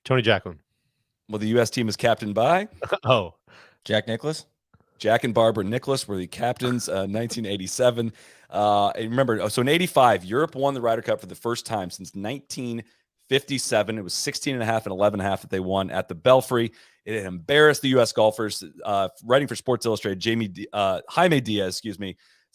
Tony Jacklin. well, the U.S. team is captained by Oh, Jack Nicklaus. Jack and Barbara Nicholas were the captains. 1987. And remember, so in 85, Europe won the Ryder Cup for the first time since 1957. It was 16 and a half and 11 and a half that they won at the Belfry. It embarrassed the U.S. golfers. Writing for Sports Illustrated, Jaime Diaz,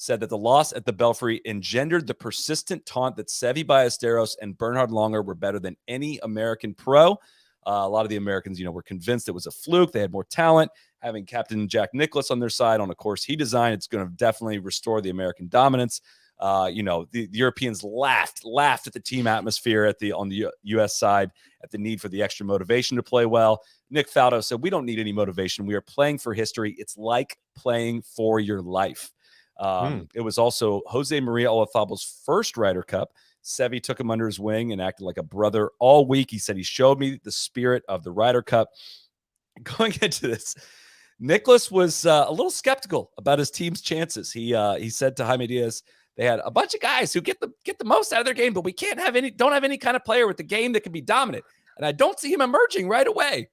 said that the loss at the Belfry engendered the persistent taunt that Seve Ballesteros and Bernhard Langer were better than any American pro. A lot of the Americans, were convinced it was a fluke. They had more talent. Having Captain Jack Nicklaus on their side on a course he designed, it's going to definitely restore the American dominance. The Europeans laughed at the team atmosphere on the U.S. side, at the need for the extra motivation to play well. Nick Faldo said, "We don't need any motivation. We are playing for history. It's like playing for your life." It was also Jose Maria Olazábal's first Ryder Cup. Seve took him under his wing and acted like a brother all week. He said, "He showed me the spirit of the Ryder Cup." Going into this, Nicklaus was a little skeptical about his team's chances. He said to Jaime Diaz, they had a bunch of guys who get the most out of their game, but we don't have any kind of player with the game that can be dominant. And I don't see him emerging right away.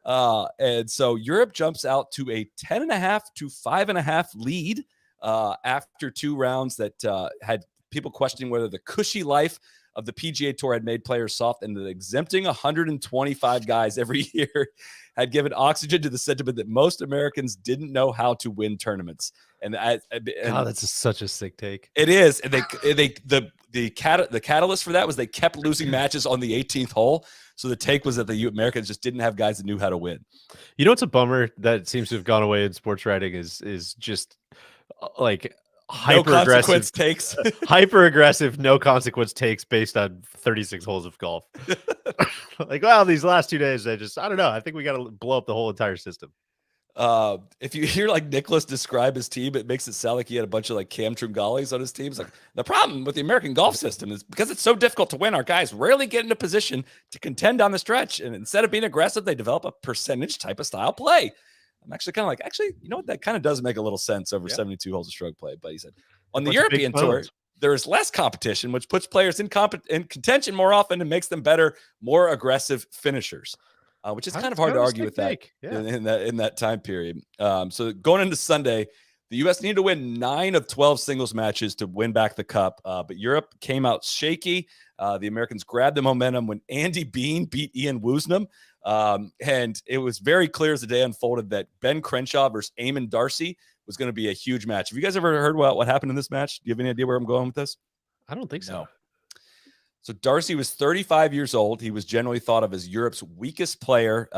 And so Europe jumps out to a 10.5 to 5.5 lead after 2 rounds that had people questioning whether the cushy life of the PGA Tour had made players soft, and that exempting 125 guys every year had given oxygen to the sentiment that most Americans didn't know how to win tournaments. And that's such a sick take. It is. And the catalyst for that was they kept losing matches on the 18th hole. So the take was that the Americans just didn't have guys that knew how to win. It's a bummer that seems to have gone away in sports writing is just like hyper aggressive takes. Hyper aggressive, no consequence takes based on 36 holes of golf. Like, well, these last 2 days, I don't know. I think we got to blow up the whole entire system. If you hear like Nicklaus describe his team, it makes it sound like he had a bunch of like Cam Tringalis on his team. It's like, the problem with the American golf system is because it's so difficult to win, our guys rarely get in a position to contend down the stretch. And instead of being aggressive, they develop a percentage type of style play. I'm actually kind of like, that kind of does make a little sense over 72 holes of stroke play. But he said on the European tour, there is less competition, which puts players in contention more often and makes them better, more aggressive finishers. Which is kind of hard to argue with that in that time period. So going into Sunday, the U.S. needed to win 9 of 12 singles matches to win back the cup. But Europe came out shaky. The Americans grabbed the momentum when Andy Bean beat Ian Woosnam. And it was very clear as the day unfolded that Ben Crenshaw versus Eamon Darcy was going to be a huge match. Have you guys ever heard about what happened in this match? Do you have any idea where I'm going with this? I don't think so. No. So Darcy was 35 years old. He was generally thought of as Europe's weakest player.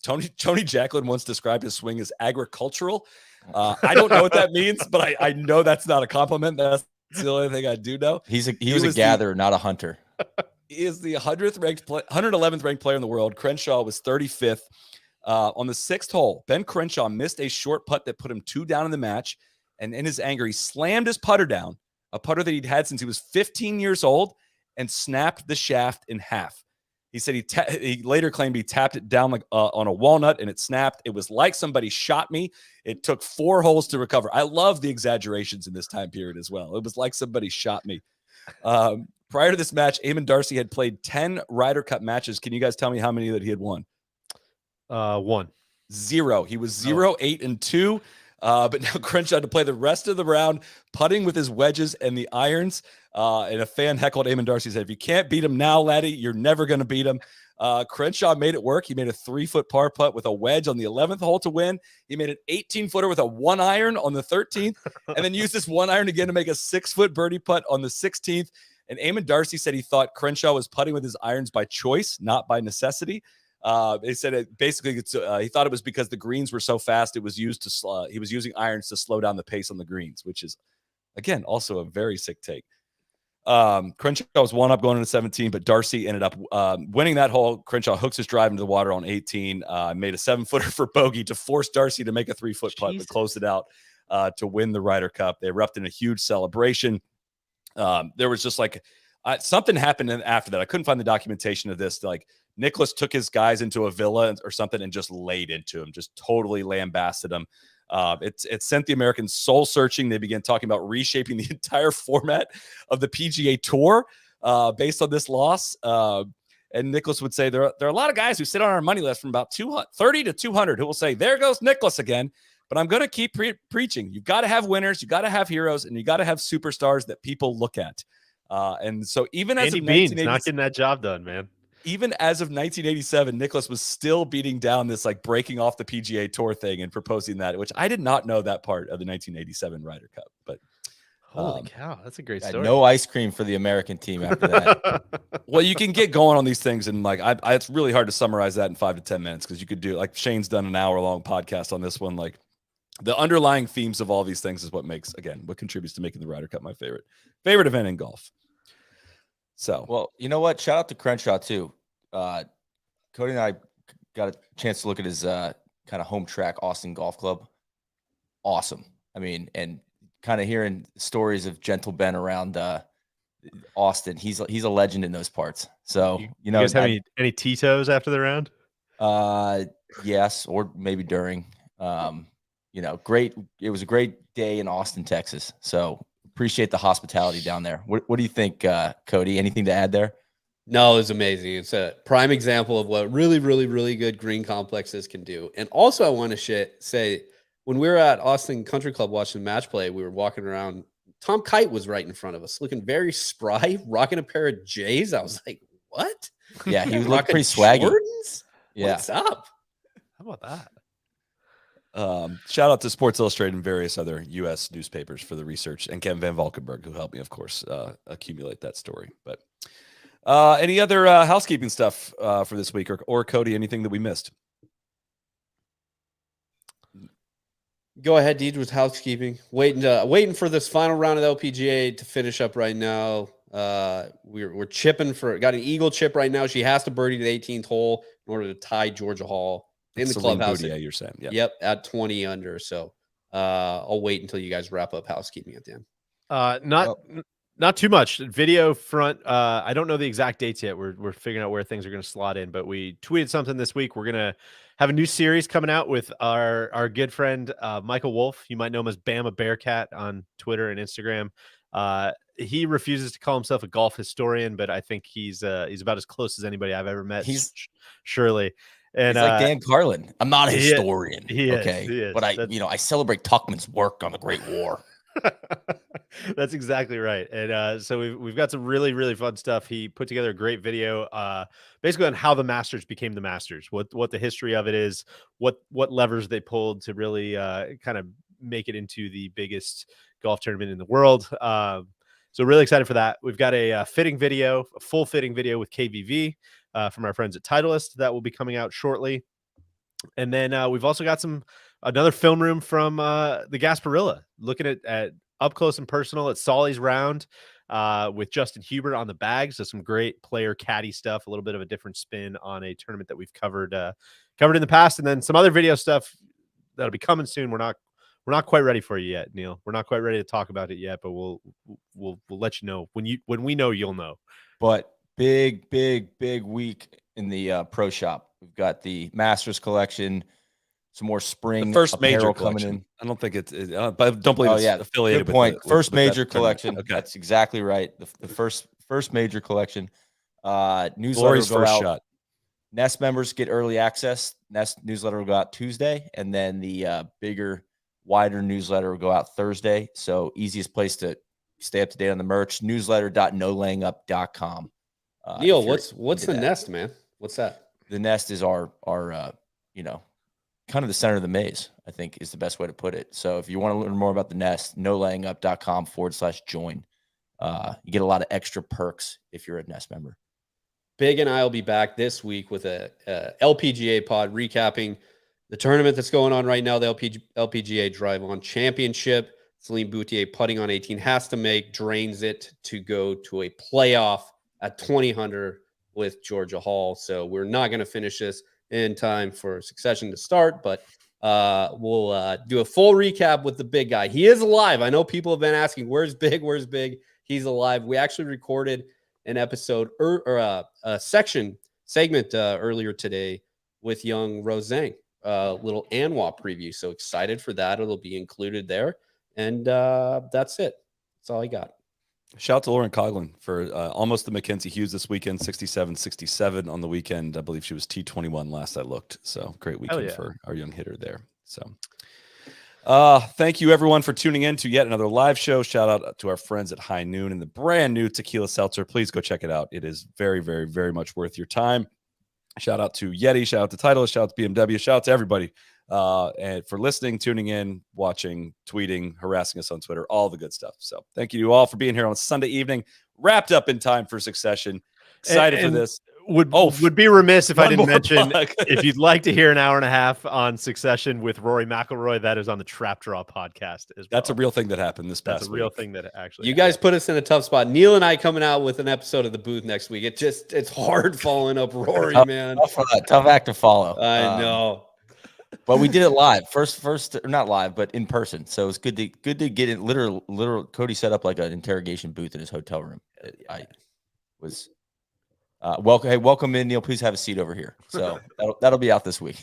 Tony Jacklin once described his swing as agricultural. I don't know what that means, but I know that's not a compliment. That's the only thing I do know. He was a gatherer, not a hunter. He is the 111th ranked player in the world. Crenshaw was 35th. On the 6th hole, Ben Crenshaw missed a short putt that put him 2 down in the match. And in his anger, he slammed his putter down, a putter that he'd had since he was 15 years old, and snapped the shaft in half. He said he later claimed he tapped it down like on a walnut and it snapped. It was like somebody shot me. It took 4 holes to recover. I love the exaggerations in this time period as well. It was like somebody shot me. Prior to this match, Eamon Darcy had played 10 Ryder Cup matches. Can you guys tell me how many that he had won? 1. 0. He was 0, 8, and 2. But now Crenshaw to play the rest of the round, putting with his wedges and the irons. And a fan heckled Eamon Darcy, said, "If you can't beat him now, laddie, you're never going to beat him." Crenshaw made it work. He made a 3-foot par putt with a wedge on the 11th hole to win. He made an 18-footer with a 1 iron on the 13th, and then used this 1 iron again to make a 6-foot birdie putt on the 16th. And Eamon Darcy said he thought Crenshaw was putting with his irons by choice, not by necessity. They said he thought it was because the greens were so fast. He was using irons to slow down the pace on the greens, which is, again, also a very sick take. Crenshaw was 1 up going into 17, but Darcy ended up winning that hole. Crenshaw hooks his drive into the water on 18, made a 7-footer for bogey to force Darcy to make a 3-foot putt, but closed it out to win the Ryder Cup. They erupted in a huge celebration. There was just like something happened after that. I couldn't find the documentation of this. Like Nicklaus took his guys into a villa or something and just laid into him, just totally lambasted him. It sent the Americans soul searching. They began talking about reshaping the entire format of the PGA Tour based on this loss. And Nicklaus would say there are a lot of guys who sit on our money list from about 30 to 200 who will say, there goes Nicklaus again. But I'm going to keep preaching. You've got to have winners. You got to have heroes, and you got to have superstars that people look at. And so even as Andy Bean's not getting that job done, man. Even as of 1987, Nicklaus was still beating down this like breaking off the PGA Tour thing and proposing that, which I did not know that part of the 1987 Ryder Cup. But holy cow, that's a great story. No ice cream for the American team after that. Well, you can get going on these things, and like it's really hard to summarize that in 5 to 10 minutes because you could do like Shane's done an hour-long podcast on this one. Like the underlying themes of all these things is what contributes to making the Ryder Cup my favorite event in golf. So, well, you know what? Shout out to Crenshaw too. Cody and I got a chance to look at his kind of home track, Austin Golf Club. Awesome. I mean, and kind of hearing stories of Gentle Ben around Austin. He's a legend in those parts. So, you know, you guys have any Tito's after the round? Yes, or maybe during. You know, great. It was a great day in Austin, Texas. So appreciate the hospitality down there. What do you think, Cody? Anything to add there? No, it was amazing. It's a prime example of what really, really, really good green complexes can do. And also, I want to say, when we were at Austin Country Club watching match play, we were walking around. Tom Kite was right in front of us, looking very spry, rocking a pair of J's. I was like, what? Yeah, he was looking pretty swaggy. Jordans? Yeah. What's up? How about that? Shout out to Sports Illustrated and various other U.S. newspapers for the research, and Ken Van Valkenburg, who helped me, of course, accumulate that story. But any other housekeeping stuff for this week, or Cody, anything that we missed? Go ahead, Deej, with housekeeping. Waiting for this final round of the LPGA to finish up right now. We're chipping got an eagle chip right now. She has to birdie the 18th hole in order to tie Georgia Hall in the clubhouse. Yeah, you're saying. Yeah. Yep, at 20 under. So I'll wait until you guys wrap up housekeeping at the end. Not too much video front. I don't know the exact dates yet. We're figuring out where things are going to slot in, but we tweeted something this week. We're going to have a new series coming out with our good friend, Michael Wolf. You might know him as Bama Bearcat on Twitter and Instagram. He refuses to call himself a golf historian, but I think he's about as close as anybody I've ever met. He's surely. And he's like Dan Carlin. I'm not a historian. He okay. is. But I celebrate Tuckman's work on the Great War. That's exactly right. And so we've got some really, really fun stuff. He put together a great video basically on how the Masters became the Masters, what the history of it is, what levers they pulled to really kind of make it into the biggest golf tournament in the world. So really excited for that. We've got a full fitting video with KVV from our friends at Titleist that will be coming out shortly. And then we've also got another film room from the Gasparilla, looking at up close and personal at Solly's round with Justin Hubert on the bag. So some great player caddy stuff, a little bit of a different spin on a tournament that we've covered in the past. And then some other video stuff that'll be coming soon. We're not quite ready for you yet, Neil. We're not quite ready to talk about it yet, but we'll let you know when we know, you'll know. But big week in the pro shop. We've got the Masters collection, some more spring the first major coming collection. in. I don't think but I don't believe it's affiliated. Good point. First major that collection. Okay. That's exactly right. The first major collection. Newsletter Glory's will go first out. shot. Nest members get early access. Nest newsletter will go out Tuesday, and then the bigger, wider newsletter will go out Thursday. So easiest place to stay up to date on the merch, newsletter.nolayingup.com. Neil, what's the Nest, man? What's that? The Nest is our kind of the center of the maze, I think is the best way to put it. So if you want to learn more about the Nest, nolayingup.com/join. You get a lot of extra perks if you're a Nest member. Big and I will be back this week with a LPGA pod recapping the tournament that's going on right now, the LPGA Drive On Championship. Celine Boutier putting on 18, has to make, drains it to go to a playoff at 20 with Georgia Hall. So we're not going to finish this in time for Succession to start, but we'll do a full recap with the big guy. He is alive. I know people have been asking, where's Big? Where's Big? He's alive. We actually recorded an episode or a segment earlier today with young Rose Zhang, little Anwa preview. So excited for that. It'll be included there. And that's it. That's all I got. Shout out to Lauren Coughlin for almost the Mackenzie Hughes this weekend, 67-67 on the weekend. I believe she was T21 last I looked. So great weekend for our young hitter there. So thank you everyone for tuning in to yet another live show. Shout out to our friends at High Noon and the brand new tequila seltzer. Please go check it out. It is very, very, very much worth your time. Shout out to Yeti, shout out to Titleist, shout out to BMW, shout out to everybody. And for listening, tuning in, watching, tweeting, harassing us on Twitter, all the good stuff. So thank you all for being here on Sunday evening, wrapped up in time for Succession. Excited for this. Would be remiss if I didn't mention, plug. if you'd like to hear an hour and a half on Succession with Rory McIlroy, that is on the Trap Draw podcast as well. That's a real thing that happened this past That's a week. real thing that actually You guys put us in a tough spot. Neil and I coming out with an episode of The Booth next week. It's hard following up Rory, man. Tough act to follow. I know. But we did it live. First, not live, but in person. So it was good to get it. Literal. Cody set up like an interrogation booth in his hotel room. I was welcome. Hey, welcome in, Neil. Please have a seat over here. So that'll be out this week.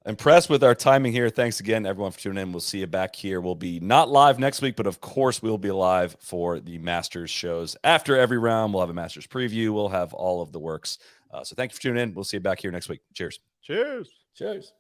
Impressed with our timing here. Thanks again, everyone, for tuning in. We'll see you back here. We'll be not live next week, but of course we'll be live for the Masters shows. After every round, we'll have a Masters preview. We'll have all of the works. So thank you for tuning in. We'll see you back here next week. Cheers. Cheers. Cheers.